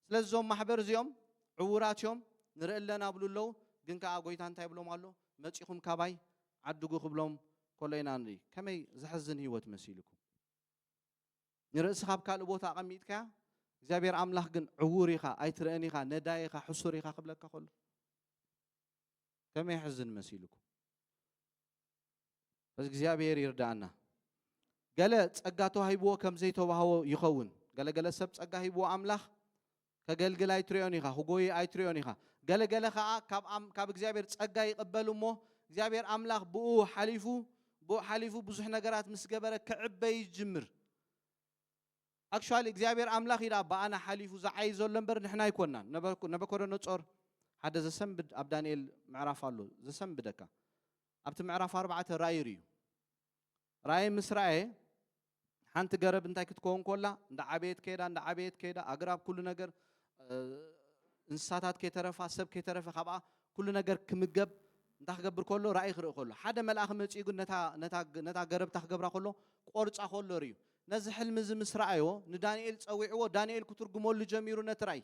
سلازوم محبر زيوم عوراتهم نرئ لنا بلو لو جن كا غويتان تاي بلوم قالو مصيخم كاباي عدغو خبلوم كلينا نري كمي زحزن هيوت مسيلكم نرئ سخاب كالو بوتا قميتكا እግዚአብሔር አምላኽ ግን ዕውሪኻ ኣይትረአኒኻ ነዳይኻ ሕሱሪኻ ክብለካ ከሎ ከመይ ሕዝን መሲልኩም በዚ እግዚአብሔር ይርዳአና ገለ ጸጋ ተዋሂብዎ ከም ዘይተዋህቦ ይኸውን ገለ ሰብ ጸጋ ሂብዎ አምላኽ ከገልግል ኣይትረአኒኻ ህጎይ ኣይትረአኒኻ ገለ ከዓ ካብ እግዚአብሔር ጸጋ ይቅበሉ እሞ እግዚአብሔር አምላኽ ብኡ ሓሊፉ ብዙሕ ነገራት ምስ ገበረ ክዕበይ ይጅምር actually እግዚአብሔር አምላኽ ይዳ ባአና ሓሊፉ ዝዓይ ዘሎ እምበር ንሕና ኣይኮንናን ነበኮደነጾር ሓደ ዘሰንብድ ኣብ ዳንኤል ምዕራፍ ኣሎ ዘሰንብደካ ኣብቲ ምዕራፍ 4 ራእይ እዩ ራእይ ምስ ራእየ ሓንቲ ገረብ እንታይ ክትከውን ኮላ እንደ ዓበየት ከይዳ ኣግራብ ኩሉ ነገር እንስሳታት ከይተረፋ ሰብ ከይተረፈ ካብኣ ኩሉ ነገር ክምገብ እንታይ ክገብር ከሎ ራእይ ክርኢ ከሎ ሓደ መልአኽ መፂኡ ግን ነታ ገረብታ ክገብራ ከሎ ቆርፃ ከሎ ርዩ ነዚ ሕልም ዝ ምስ ረአዮ ንዳንኤል ፀዊዕዎ ዳንኤል ክትርጉመሉ ጀሚሩ ነቲ ራእይ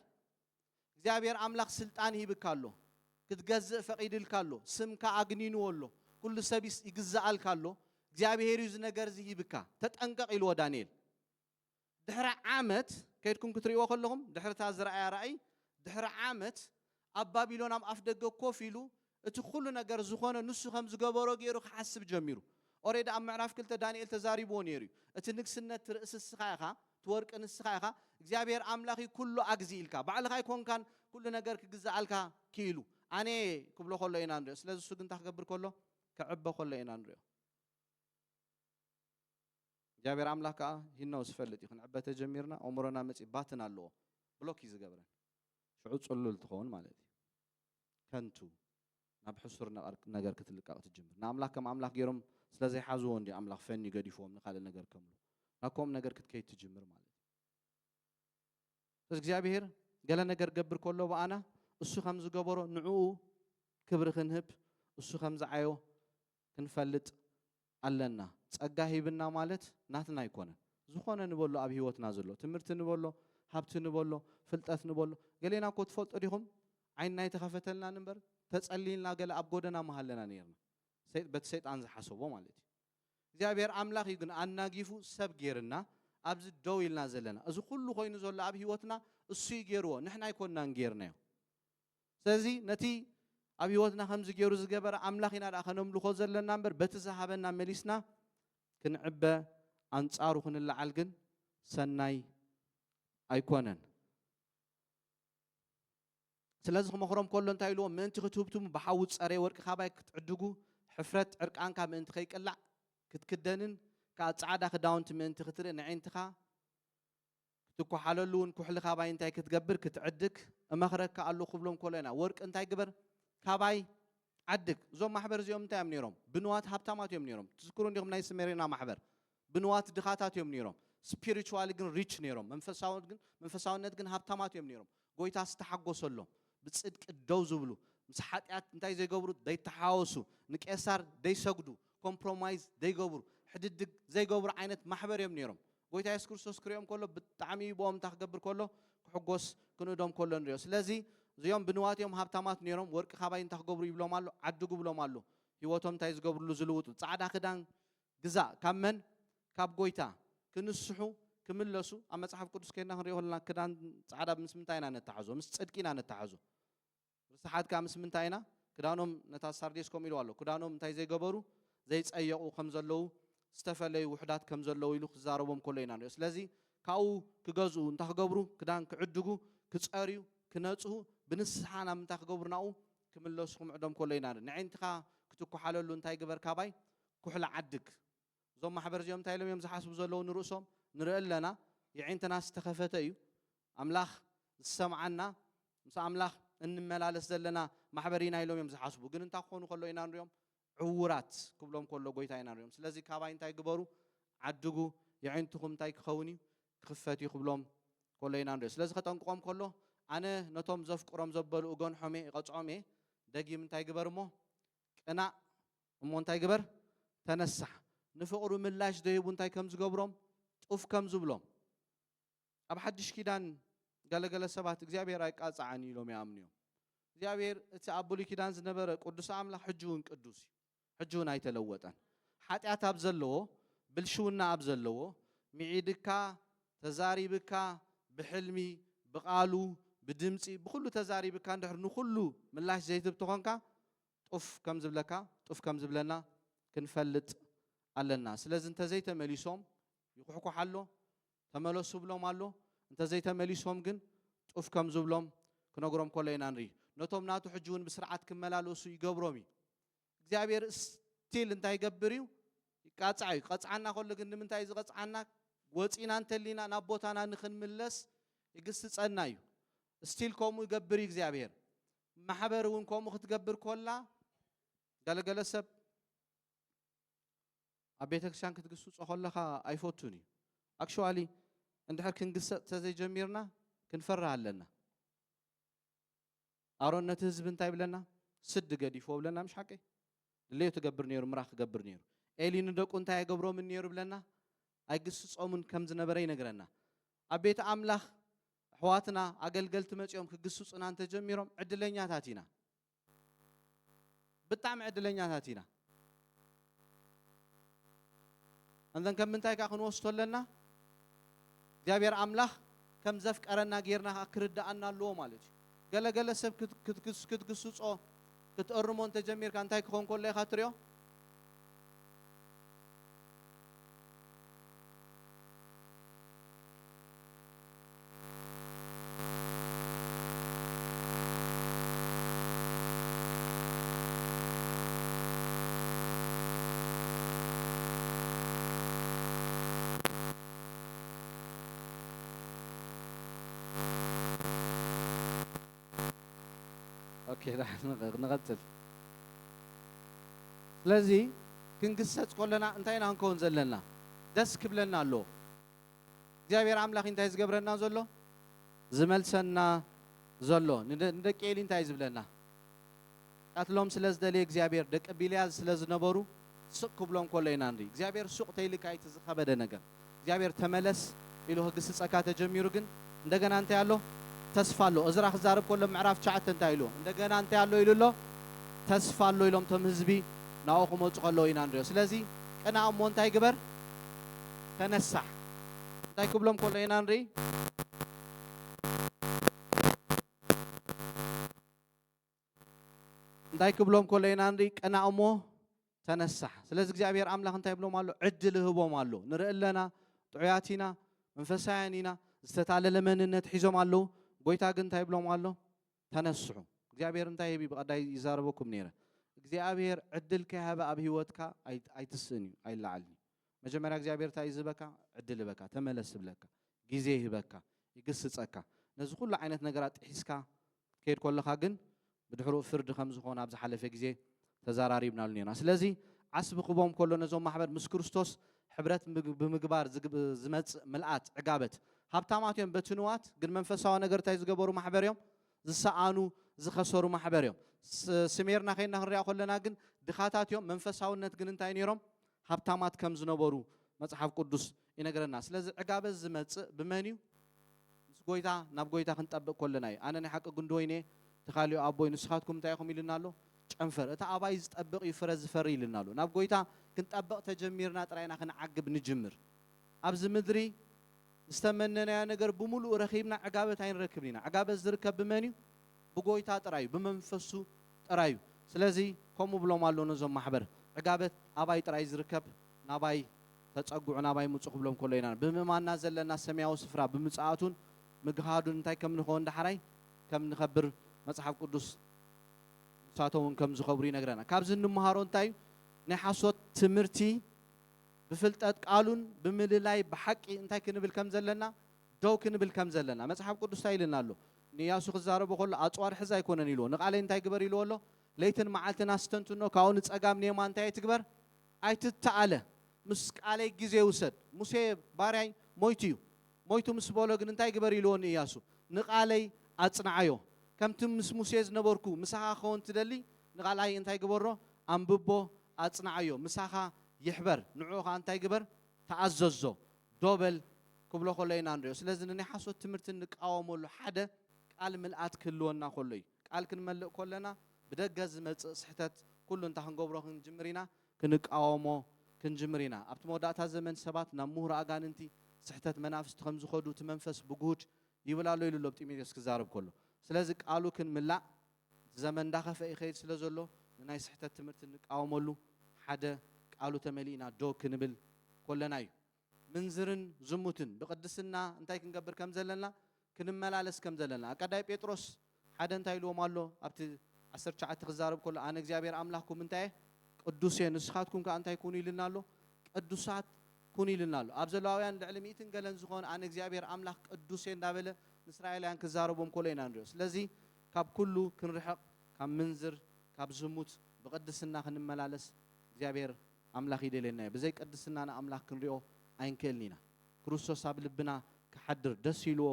እግዚአብሔር አምላኽ ስልጣን ይብካሎ ክትገዝእ ፈቂድልካሎ ስምካ አግኒንዎ ኣሎ ኩሉ ሰቢስ ይግዛአልካሎ እግዚአብሔር ይዝ ነገር ዚ ይብካ ተጠንቀቕ ኢልዎ ዳንኤል ድሕሪ ዓመት ከይድኩም ክትሪእዎ ከለኹም ድሕሪታ ዝረአያ ራእይ ድሕሪ ዓመት ኣብ ባቢሎን ኣብ ኣፍ ደገ ኮፍ ኢሉ እቲ ኩሉ ነገር ዝኾነ ንሱ ከም ዝገበሮ ገይሩ ክሓስብ ጀሚሩ ኦሬዲ ኣብ ምዕራፍ 2 ዳንኤል ተዛሪብዎ ነይሩ እቲ ንግስነት ርእስ እስኻ ኢኻ ትወርቅ ንስኻ ኢኻ እግዚአብሔር አምላኽ ኩሉ ኣግዚ ኢልካ ባዕልኻ ይኮንካን ኩሉ ነገር ክግዛአልካ ኪሉ ኣነ ክብሎ ከሎ ኢና ንሪኦ ስለዚ እሱ ግን ታክገብር ከሎ ክዕበ ከሎ ኢና ንሪኦ እግዚአብሔር አምላኽ ከዓ ሂናው ዝፈልጥ ይኹን ዕበተ ጀሚርና ኣእምሮና መፂ ባትን ኣለዎ ብሎክ እዩ ዝገብረን ሽዑ ጽሉል ትኸውን ማለት እዩ ከንቱ ናብ ሕሱር ነገር ክትልቃቕ ትጅምር ንኣምላኽ ከም ኣምላኽ ገይሮም ስለዚህ ሓዝዎ እንዲ አምላኽ ፈኒ ገዲፎም ንኻለ ነገር ከምሉ ናኮም ነገር ክትከይት ትጅምር ማለት ስለዚ እግዚአብሔር ገለ ነገር ገብር ከሎ በኣና እሱ ከም ዝገበሮ ንዕኡ ክብሪ ክንህብ እሱ ከም ዝዓዮ ክንፈልጥ ኣለና ጸጋ ሂብና ማለት ናትና ኣይኮነን ዝኾነ ንበሎ ኣብ ህይወትና ዘሎ ትምህርቲ ንበሎ ሃብቲ ንበሎ ፍልጠት ንበሎ ገሌና እኮ ትፈልጦ ዲኹም ዓይንና የተኸፈተልና ንበር ተጸሊልና ገለ ኣብ ጎደና መሃለና ነርና በቲ ሰይጣን ዝሓሰቦ ማለት እዩ እግዚአብሔር አምላኽ ይግን ኣናጊፉ ሰብ ጌርና ኣብዚ ደው ኢልና ዘለና እዚ ኩሉ ኮይኑ ዘሎ ኣብ ህይወትና እሱ ይገርዎ ንሕና ይኮንናን ጌርናዮ ስለዚ ነቲ ኣብ ህይወትና ከምዚ ገይሩ ዝገበረ ኣምላኽ ኢና ዳ ከነምልኾ ዘለና እምበር በቲ ዝሃበና መሊስና ክንዕበ ኣንጻሩ ክንለዓል ግን ሰናይ ኣይኮነን ስለዚ ክመኽሮም ከሎ እንታይ ኢልዎ ምእንቲ ክትህብቱም ብሓዊ ፀረ ወርቂ ካባይ ክትዕድጉ ሕፍረት ዕርቃንካ ምእንቲ ከይቅላዕ ክትክደንን ካብ ጻዕዳ ክዳውንቲ ምእንቲ ክትርኢ ንዓይንትኻ ክትኳሓለሉ እውን ኩሕሊ ካባይ እንታይ ክትገብር ክትዕድግ እመኽረካ ኣሉ ክብሎም ከሎ ኢና ወርቂ እንታይ ግበር ካባይ ዓድግ እዞም ማሕበር እዚኦም እንታይ እዮም ነይሮም ብንዋት ሃብታማት እዮም ነይሮም ትዝክሩ እንዲኹም ናይ ስሜሬና ማሕበር ብንዋት ድኻታት እዮም ነይሮም ስፒሪቹዋሊ ግን ሪች ነይሮም መንፈሳውነት ግን ሃብታማት እዮም ነይሮም ጎይታ ዝተሓጎሰሎም ብጽድቂ ደው ዝብሉ ምስ ሓጢኣት እንታይ ዘይገብሩ ዘይተሓወሱ ንቄሳር ዘይሰግዱ ኮምፕሮማይዝ ዘይገብሩ ሕድድግ ዘይገብሩ ዓይነት ማሕበር እዮም ነይሮም ጎይታ ኢየሱስ ክርስቶስ ክሪኦም ከሎ ብጣዕሚ ቦኦም እንታይ ክገብር ከሎ ክሕጎስ ክንእዶም ከሎ ንሪኦ ስለዚ እዚኦም ብንዋትዮም ሃብታማት ነይሮም ወርቂ ካባይ እንታይ ክገብሩ ይብሎም ኣሎ ዓድጉ ብሎም ኣሎ ህይወቶም እንታይ ዝገብርሉ ዝልውጡ ጻዕዳ ክዳን ግዛእ ካብ መን ካብ ጎይታ ክንስሑ ክምለሱ ኣብ መጽሓፍ ቅዱስ ከይድና ክንሪኦ ከለና ክዳን ጻዕዳ ምስ ምንታይ ኢና ነተሓዞ ምስ ጽድቂ ኢና ነተሓዞ ርስሓት ካብ ምስ ምንታይ ኢና ክዳኖም ነታ ሳርዴስ ከም ኢሉ ኣሎ ክዳኖም እንታይ ዘይገበሩ ዘይጸየቁ ከም ዘለዉ ዝተፈለዩ ውሕዳት ከም ዘለዉ ኢሉ ክዛረቦም ከሎ ኢና ንሪኦ ስለዚ ካብኡ ክገዝኡ እንታይ ክገብሩ ክዳን ክዕድጉ ክጸርዩ ክነጽሁ ብንስሓ ናብ ምንታይ ክገብሩ ናኡ ክምለሱ ክምዕዶም ከሎ ኢና ንዓይንትኻ ክትኳሓለሉ እንታይ ግበር ካባይ ኩሕሊ ዓድግ እዞም ማሕበር እዚኦም እንታይ ኢሎም እዮም ዝሓስቡ ዘለዉ ንርእሶም ንርኢ ኣለና የዓይንትና ዝተኸፈተ እዩ ኣምላኽ ዝሰምዓና ምስ ኣምላኽ እንመላለስ ዘለና ማሕበር ኢና ኢሎም እዮም ዝሓስቡ ግን እንታይ ክኾኑ ከሎ ኢና ንሪኦም ዕውራት ክብሎም ከሎ ጎይታ ኢና ንሪኦም ስለዚ ካባይ እንታይ ግበሩ ዓድጉ የዓይንትኹም እንታይ ክኸውን እዩ ክኽፈት እዩ ክብሎም ከሎ ኢና ንሪኦ ስለዚ ከጠንቅቖም ከሎ ኣነ ነቶም ዘፍቅሮም ዘበሉ እገንሖም ይቐፅዖም እየ ደጊም እንታይ ግበር እሞ ቅናዕ እሞ እንታይ ግበር ተነሳሕ ንፍቕሩ ምላሽ ደይቡ እንታይ ከም ዝገብሮም ጡፍ ከም ዝብሎም ኣብ ሓድሽ ኪዳን ገለገለ ሰባት እግዚኣብሔር ኣይቃፅዓኒ ኢሎም ይኣምኑ እዮም እግዚኣብሔር እቲ ኣብ ብሉይ ኪዳን ዝነበረ ቅዱስ ኣምላኽ ሕጂ እውን ቅዱስ እዩ ሕጂ እውን ኣይተለወጠን ሓጢኣት ኣብ ዘለዎ ብልሽውና ኣብ ዘለዎ ሚዒድካ ተዛሪብካ ብሕልሚ ብቓሉ ብድምፂ ብኩሉ ተዛሪብካ እንድሕር ንኩሉ ምላሽ ዘይትብ ትኾንካ ጡፍ ከም ዝብለካ ጡፍ ከም ዝብለና ክንፈልጥ ኣለና ስለዚ እንተዘይተመሊሶም ይኩሕኩሕ ኣሎ ተመለሱ ብሎም ኣሎ እንተዘይተመሊሶም ግን ጡፍ ከም ዝብሎም ክነግሮም ከሎ ኢና ንርኢ ነቶም ናቱ ሕጂ እውን ብስርዓት ክመላለሱ ይገብሮም እዩ እግዚኣብሔር ስቲል እንታይ ይገብር እዩ ይቃፅዕ እዩ ቀፅዓና ከሎ ግን ንምንታይ ዝቐፅዓና ወፂና እንተሊና ናብ ቦታና ንኽንምለስ ይግስፀና እዩ ስቲል ከምኡ ይገብር እዩ እግዚኣብሔር ማሕበር እውን ከምኡ ክትገብር ኮላ ገለገለ ሰብ ኣብ ቤተ ክርስቲያን ክትግስፆ ከለኻ ኣይፈቱን እዩ ኣክቹዋሊ እንድሕር ክንግሰጥ ተዘይጀሚርና ክንፈርህ ኣለና ኣሮን ነቲ ህዝቢ እንታይ ብለና ስድ ገዲፎ ብለና ምሽ ሓቂ ድለዮ ትገብር ነይሩ ምራኽ ክገብር ነይሩ ኤሊ ንደቁ እንታይ ኣይገብሮምን ነይሩ ብለና ኣይግስፆምን ከም ዝነበረ ይነግረና ኣብ ቤተ ኣምላኽ ኣሕዋትና ኣገልገልቲ መፂኦም ክግስፁና እንተጀሚሮም ዕድለኛታት ኢና ብጣዕሚ ዕድለኛታት ኢና እንዘን ከም ምንታይ ካ ክንወስቶ ኣለና እግዚአብሔር ኣምላኽ ከም ዘፍቀረና ጌርና ክርዳኣና ኣለዎ ማለት እዩ ገለገለ ሰብ ክትግስፆ ክትእርሞ እንተጀሚርካ እንታይ ክኾን ከሎ ኢኻ ትሪኦ اوكي راح نغتل ስለዚ ክንግሰጽ ከለና እንታይ ኢና ክንከውን ዘለና ደስ ክብለና ኣሎ እግዚአብሔር ኣምላኽ እንታይ ዝገብረና ዘሎ ዝመልሰና ዘሎ ንደቂ ኤሊ እንታይ ዝብለና ቃትሎም ስለ ዝደልየ እግዚአብሔር ደቂ ቢልያዝ ስለ ዝነበሩ ስቕ ክብሎም ከሎ ኢና ንርኢ እግዚአብሔር ሱቕ ተይልካ ዝኸበደ ነገር እግዚአብሔር ተመለስ ኢሉ ክግስጸካ ተጀሚሩ ግን እንደገና እንታይ ኣሎ ተስፋ ኣሎ እዝራ ክዛረብ ከሎ ምዕራፍ 9 እንታይ ኢሉ እንደገና እንታይ ኣሎ ኢሉሎ ተስፋ ኣሎ ኢሎም ቶም ህዝቢ ናኡ ክመፁ ከለዉ ኢና ንሪኦ ስለዚ ቅና እሞ እንታይ ግበር ተነሳሕ እንታይ ክብሎም ከሎ ኢና ንርኢ እንታይ ክብሎም ኮለይና ንሪ ቀናእሞ ተነሳሕ ስለዚ እግዚአብሔር አምላኽ እንታይ ብሎም ኣሎ ዕድል ህቦም ኣሎ ንርኢ ኣለና ጥዑያት ኢና መንፈሳውያን ኢና ዝተታለለ መንነት ሒዞም ኣለዉ ጎይታ ግን እንታይ ብሎም ኣሎ ተነስሑ እግዚአብሔር እንታይ ይቢ በቀዳይ ይዛረበኩም ነይረ እግዚአብሔር ዕድል ከሃበ ኣብ ህይወትካ ኣይትስእን እዩ ኣይላዓልኒ መጀመሪያ እግዚአብሔር እንታይ ዝበካ ዕድል በካ ተመለስ ብለካ ጊዜ ይበካ ይግስጸካ ነዚ ኩሉ ዓይነት ነገራት ሒስካ ከይድ ኮለኻ ግን ብድሕሪኡ ፍርዲ ከም ዝኾነ ኣብ ዝሓለፈ ጊዜ ተዘራሪብናሉ ነርና ስለዚ ዓስቢ ክቦም ከሎ ነዞም ማሕበር ምስ ክርስቶስ ሕብረት ብምግባር ዝመጽእ ምልአት ዕጋበት ሃብታማት እዮም በትንዋት ግን መንፈሳዊ ነገር እንታይ ዝገበሩ ማሕበር እዮም ዝሰኣኑ ዝኸሰሩ ማሕበር እዮም ስሜርና ከይና ክንሪኣ ከለና ግን ድኻታት እዮም መንፈሳውነት ግን እንታይ ነይሮም ሃብታማት ከም ዝነበሩ መጽሓፍ ቅዱስ ይነግረና ስለዚ ዕጋበት ዝመጽእ ብመን እዩ ምስ ጎይታ ናብ ጎይታ ክንጠብቕ ከለና እዩ ኣነ ናይ ሓቂ ጉንዲ ወይኔ ተኻሊኡ ኣቦይ ንስኻትኩም እንታይ ኢኹም ኢልና ኣሎ ጨንፈር እቲ ኣባይ ዝጠብቕ እዩ ፍረ ዝፈሪ ኢልና ኣሎ ናብ ጎይታ ክንጠብቕ ተጀሚርና ጥራይና ክንዓግብ ንጅምር ኣብዚ ምድሪ ዝተመነናዮ ነገር ብምሉእ ረኺብና ዕጋበት ኣይንረክብን ኢና ዕጋበት ዝርከብ ብመን እዩ ብጎይታ ጥራይ እዩ ብመንፈሱ ጥራይ እዩ ስለዚ ከምኡ ብሎም ኣሎ ነዞም ማሕበር ዕጋበት ኣባይ ጥራይ ዝርከብ ናባይ ተጸጉዑ ናባይ ምፁ ክብሎም ከሎ ኢና ብምእማንና ዘለና ሰማያዊ ስፍራ ብምጽኣቱን ምግሃዱን እንታይ ከም ንኾን ዳሕራይ ከም ንኸብር መጽሓፍ ቅዱስ ንሳቶም ከም ዝኸብሩ ይነግረና ካብዚ እንመሃሮ እንታይ ናይ ሓሶት ትምህርቲ ብፍልጠት ቃሉን ብምልላይ ብሓቂ እንታይ ክንብል ከም ዘለና ደው ክንብል ከም ዘለና መጽሓፍ ቅዱስ እንታይ ኢልና ኣሎ ንያሱ ክዛረቦ ከሎ ኣጽዋር ሕዛ ኣይኮነን ኢልዎ ንቓለይ እንታይ ግበር ኢልዎ ኣሎ ለይትን መዓልትን ኣስተንትኖ ካብኡ ንጸጋም ኔማ እንታይ ትግበር ኣይትተኣለ ምስ ቃለይ ግዜ ውሰድ ሙሴ ባርያይ ሞይቱ እዩ ሞይቱ ምስ በሎ ግን እንታይ ግበር ኢልዎ ንኢያሱ ንቓለይ ኣጽንዓዮ ከምቲ ምስ ሙሴ ዝነበርኩ ምሳኻ ክኸውን ትደሊ ንቓልኣይ እንታይ ግበሮ ኣንብቦ ኣጽንዓዮ ምሳኻ ይሕበር ንዕኡ ኸ እንታይ ግበር ተኣዘዞ ዶበል ክብሎ ከሎ ኢና ንሪኦ ስለዚ ንናይ ሓሶት ትምህርቲ ንቃወመሉ ሓደ ቃል ምልኣት ክህልወና ከሎ እዩ ቃል ክንመልእ ከለና ብደገ ዝመጽእ ስሕተት ኩሉ እንታይ ክንገብሮ ክንጅምር ኢና ክንቃወሞ ክንጅምር ኢና ኣብቲ መወዳእታ ዘመን ሰባት ናብ ምሁር ኣጋንንቲ ስሕተት መናፍስቲ ከም ዝኸዱ እቲ መንፈስ ብጉድ ይብላሎ ኢሉ ሎ ጢሞቴዎስ ክዛረብ ከሎ ስለዚ ቃሉ ክንምላእ ዘመን እንዳኸፈ ይኸይድ ስለ ዘሎ ንናይ ስሕተት ትምህርቲ ንቃወመሉ ሓደ ቃሉ ተመሊእና ዶ ክንብል ኮለና እዩ ምንዝርን ዝሙትን ብቅድስና እንታይ ክንገብር ከም ዘለና ክንመላለስ ከም ዘለና ቀዳይ ጴጥሮስ ሓደ እንታይ ኢልዎም ኣሎ ኣብቲ 19 ክዛረብ ከሎ ኣነ እግዚአብሔር ኣምላኽኩም እንታይ ቅዱስ እየ ንስኻትኩም ከ እንታይ ኩኑ ኢልና ኣሎ ቅዱሳት ኩኑ ኢልና ኣሎ ኣብ ዘሌዋውያን ልዕሊ 100 ገለን ዝኾነ ኣነ እግዚአብሔር ኣምላኽ ቅዱስ እየ እንዳበለ ንእስራኤላውያን ክዛረቦም ከሎ ኢና ንሪኦ ስለዚ ካብ ኩሉ ክንርሕቕ ካብ ምንዝር ካብ ዝሙት ብቅድስና ክንመላለስ እግዚአብሔር ኣምላኽ ይደለና እዩ ብዘይ ቅድስናና ኣምላኽ ክንሪኦ ኣይንክእልን ኢና ክርስቶስ ኣብ ልብና ክሓድር ደስ ኢልዎ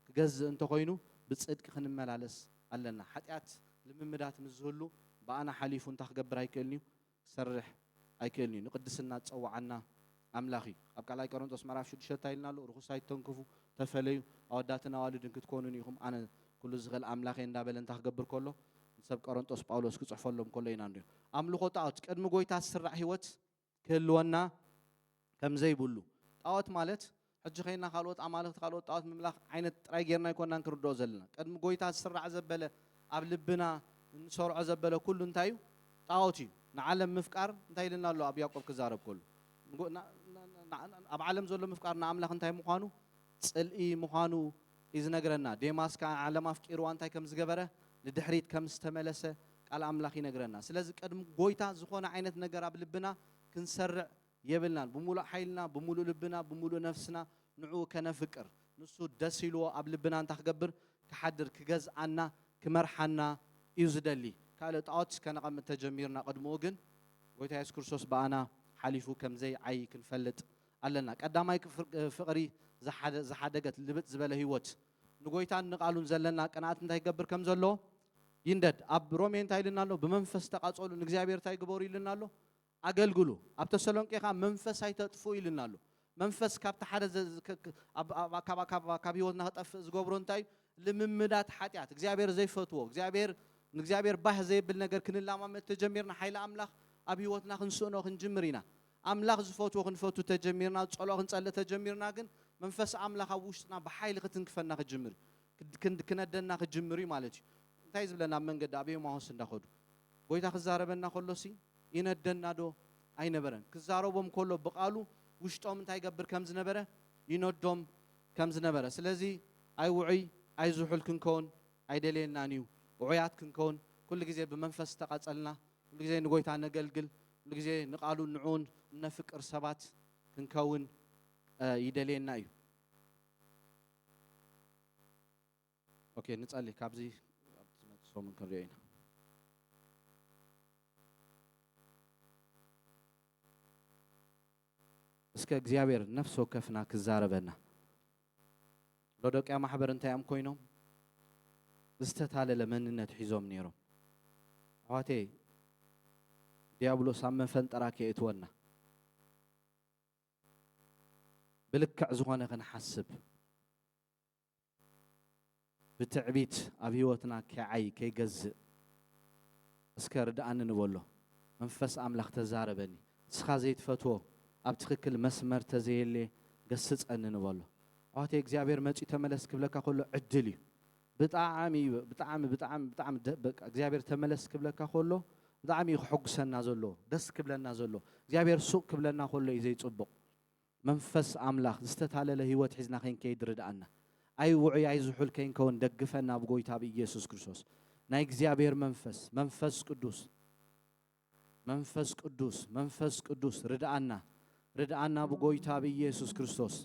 ክገዝእ እንተኮይኑ ብጽድቂ ክንመላለስ ኣለና ሓጢኣት ልምምዳት ምዝህሉ ብኣና ሓሊፉ እንታይ ክገብር ኣይክእልን እዩ ክሰርሕ ኣይክእልን እዩ ንቅድስና ዝፀዋዓና ኣምላኽ እዩ ኣብ ቃልኣይ ቆሮንጦስ ምዕራፍ 6 ኢልና ኣሎ ርኩሳይ ተንክፉ ተፈለዩ ኣወዳትን ኣዋልድን ክትኮኑን ኢኹም ኣነ ኩሉ ዝኽእል ኣምላኽ እንዳበለ እንታይ ክገብር ከሎ ሰብ ቆሮንጦስ ጳውሎስ ክጽሕፈሎም ከሎ ኢና ንሪኦ ኣምልኾ ጣዖት ቅድሚ ጎይታ ዝስራዕ ህይወት ክህልወና ከም ዘይብሉ ጣዖት ማለት ሕጂ ኸይና ካልኦት ኣማልኽቲ ካልኦት ጣዖት ምምላኽ ዓይነት ጥራይ ጌርና ይኮንና ክንርድኦ ዘለና ቅድሚ ጎይታ ዝስራዕ ዘበለ ኣብ ልብና እንሰርዖ ዘበለ ኩሉ እንታይ እዩ ጣዖት እዩ ንዓለም ምፍቃር እንታይ ኢልና ኣሎ ኣብ ያዕቆብ ክዛረብ ከሎ ኣብ ዓለም ዘሎ ምፍቃር ንኣምላኽ እንታይ ምዃኑ ጽልኢ ምዃኑ እዩ ዝነግረና ዴማስ ከዓ ዓለም ኣፍቂርዋ እንታይ ከም ዝገበረ ንድሕሪት ከም ዝተመለሰ ቃል ኣምላኽ ይነግረና ስለዚ ቅድሚ ጎይታ ዝኾነ ዓይነት ነገር ኣብ ልብና ክንሰርዕ የብልናን ብምሉእ ሓይልና ብምሉእ ልብና ብምሉእ ነፍስና ንዕኡ ከነፍቅር ንሱ ደስ ኢልዎ ኣብ ልብና እንታይ ክገብር ክሓድር ክገዝኣና ክመርሓና እዩ ዝደሊ ካልእ ጣዖት ከነቐምጥ ተጀሚርና ቅድሚኡ ግን ጎይታ ኢየሱስ ክርስቶስ በኣና ሓሊፉ ከምዘይ ዓይ ክንፈልጥ ኣለና ቀዳማይ ፍቕሪ ዝሓደገት ልብጥ ዝበለ ህይወት ንጎይታን ንቓሉን ዘለና ቅንዓት እንታይ ይገብር ከም ዘለዎ ይንደድ ኣብ ሮሜ እንታይ ኢልና ኣሎ ብመንፈስ ተቃጸሉ ንእግዚአብሔር እንታይ ግበሩ ኢልና ኣሎ ኣገልግሉ ኣብ ተሰሎንቄ ኸ መንፈስ ኣይተጥፉ ኢልና ኣሎ መንፈስ ካብቲ ሓደ ካብ ህይወትና ክጠፍእ ዝገብሮ እንታይ ልምምዳት ሓጢኣት እግዚአብሔር ዘይፈትዎ ንእግዚአብሔር ባህ ዘይብል ነገር ክንላማመድ ተጀሚርና ሓይሊ ኣምላኽ ኣብ ህይወትና ክንስእኖ ክንጅምር ኢና ኣምላኽ ዝፈትዎ ክንፈቱ ተጀሚርና ጸሎ ክንጸልእ ተጀሚርና ግን መንፈስ ኣምላኽ ኣብ ውሽጥና ብሓይሊ ክትንክፈና ክጅምር ክነደና ክጅምር እዩ ማለት እዩ እንታይ ዝብለና ኣብ መንገዲ ኣብ ኤማሁስ እንዳኸዱ ጎይታ ክዛረበና ከሎሲ ይነደና ዶ አይነበረን ክዛረቦም ከሎ በቃሉ ውሽጦም እንታይ ይገብር ከም ዝነበረ ይነዶም ከም ዝነበረ ስለዚ አይ ውዒ አይ ዝሑል ክንከውን አይደሌናኒው ውዕያት ክንከውን ኩሉ ግዜ በመንፈስ ተቃጸልና ኩሉ ግዜ ንጎይታ ነገልግል ኩሉ ግዜ ንቃሉ ንዑን ነፍቅር ሰባት ክንከውን ይደሌና እዩ ኦኬ ንጸልይ ካብዚ ሶምን ክንሪአና እስከ እግዚአብሔር ነፍስ ወከፍና ክዛረበና ለደቂያ ማህበር እንታይም ኮይኖም ዝተታለለ መንነት ሒዞም ነይሮም አዋቴ ዲያብሎስ አመንፈንጠራ ከእትወና ብልክዕ ዝኾነ ክንሓስብ ብትዕቢት ኣብ ህይወትና ከዓይ ከይገዝእ እስከ ርዳኣን ንበሎ መንፈስ አምላኽ ተዛረበኒ እስኻ ዘይትፈትዎ ኣብ ትክክል መስመር ተዘየለ ገስጸን ንበሎ አዋቴ እግዚአብሔር መጪ ተመለስ ክብለካ ከሎ ዕድል እዩ ብጣዕሚ እግዚአብሔር ተመለስ ክብለካ ከሎ ብጣዕሚ ይሕጉሰና ዘሎ ደስ ክብለና ዘሎ እግዚአብሔር ሱቅ ክብለና ከሎ እዩ ዘይጽቡቕ መንፈስ አምላኽ ዝተታለለ ህይወት ሒዝና ከይንከይድ ርዳኣና አይ ውዑይ አይ ዝሑል ከይንከውን ደግፈና ብጎይታ በኢየሱስ ክርስቶስ ናይ እግዚአብሔር መንፈስ ቅዱስ ርዳኣና ብጎይታ በኢየሱስ ክርስቶስ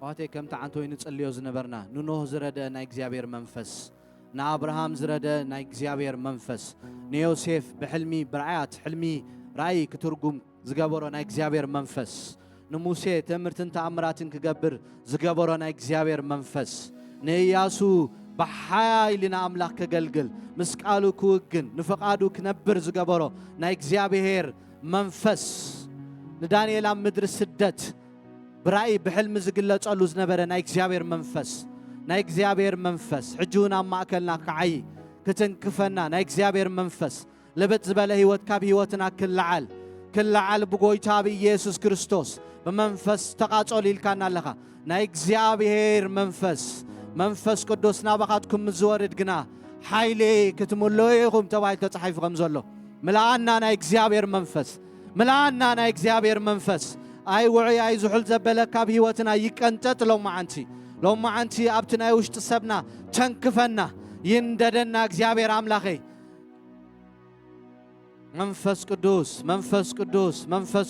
ዋቴ ከምታ አንቶይ ንጽልዮ ዝነበርና ንኖህ ዝረደ ናይ እግዚአብሔር መንፈስ ንአብርሃም ዝረደ ናይ እግዚአብሔር መንፈስ ንዮሴፍ በሕልሚ ብርዓያት ሕልሚ ራእይ ክትርጉም ዝገበሮ ናይ እግዚአብሔር መንፈስ ንሙሴ ትምህርትን ተአምራትን ክገብር ዝገበሮ ናይ እግዚአብሔር መንፈስ ንኢያሱ በኃይልና አምላክ ከገልግል ምስቃሉ ክውግን ንፈቃዱ ክነብር ዝገበሮ ናይ እግዚአብሔር መንፈስ ንዳንኤል ኣብ ምድሪ ስደት ብራእይ ብሕልሚ ዝግለጸሉ ዝነበረ ናይ እግዚአብሔር መንፈስ ሕጂውን ኣብ ማእከልና ክዓይ ክትንክፈና ናይ እግዚአብሔር መንፈስ ለበት ዝበለ ህይወት ካብ ህይወትና ክልዓል ብጎይታ በኢየሱስ ክርስቶስ በመንፈስ ተቃጸሉ ኢልካና ኣለኻ ናይ እግዚአብሔር መንፈስ ቅዱስ ናባኻትኩም ዝወርድ ግና ሓይሌ ክትምለዩኹም ተባሂሉ ተጻሒፉ ከም ዘሎ ምልአና ናይ እግዚአብሔር መንፈስ አይ ውዑይ አይ ዝሑል ዘበለ ካብ ህይወትና ይቀንጠጥ ሎማዓንቲ ኣብቲ ናይ ውሽጢ ሰብና ቸንክፈና ይንደደና እግዚአብሔር አምላኸ መንፈስ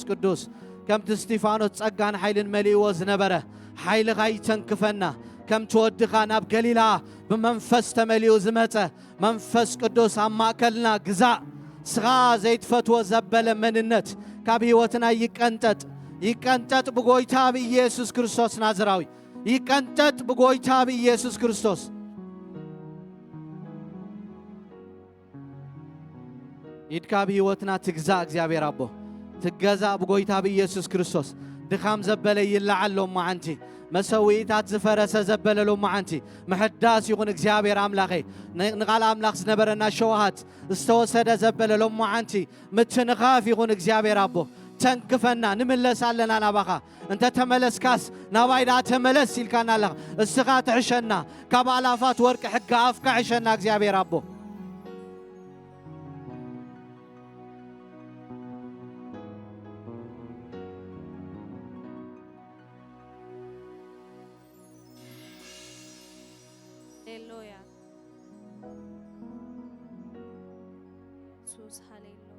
ቅዱስ ከምቲ እስጢፋኖስ ጸጋን ኃይልን መሊእዎ ዝነበረ ኃይልኻ ይተንክፈና ከም ትወድኻ ናብ ገሊላ ብመንፈስ ተመሊኡ ዝመጸ መንፈስ ቅዱስ ኣብ ማእከልና ግዛእ ስኻ ዘይትፈትዎ ዘበለ መንነት ካብ ህይወትና ይቀንጠጥ ብጎይታ በኢየሱስ ክርስቶስ ናዝራዊ ይቀንጠጥ ብጎይታ በኢየሱስ ክርስቶስ ይድካ በህይወትና ትግዛ እግዚአብሔር አቦ ትገዛ ብጎይታ በኢየሱስ ክርስቶስ ድኻም ዘበለ ይልዓሎ ማዓንቲ መሰዊታት ዝፈረሰ ዘበለሎ ማዓንቲ መሕዳስ ይኹን እግዚአብሔር አምላኸ ንቃል አምላኽ ዝነበረና ሸዋሃት ዝተወሰደ ዘበለሎ ማዓንቲ ምትንኻፍ ይኹን እግዚአብሔር አቦ ተንክፈና ንምለስ ኣለና ናባኻ እንተ ተመለስካስ ናባይዳ ተመለስ ኢልካና ኣለኻ እስኻ ትሕሸና ካብ ኣላፋት ወርቂ ሕጋ ኣፍካ ሕሸና እግዚአብሔር አቦ ሃሌሉያ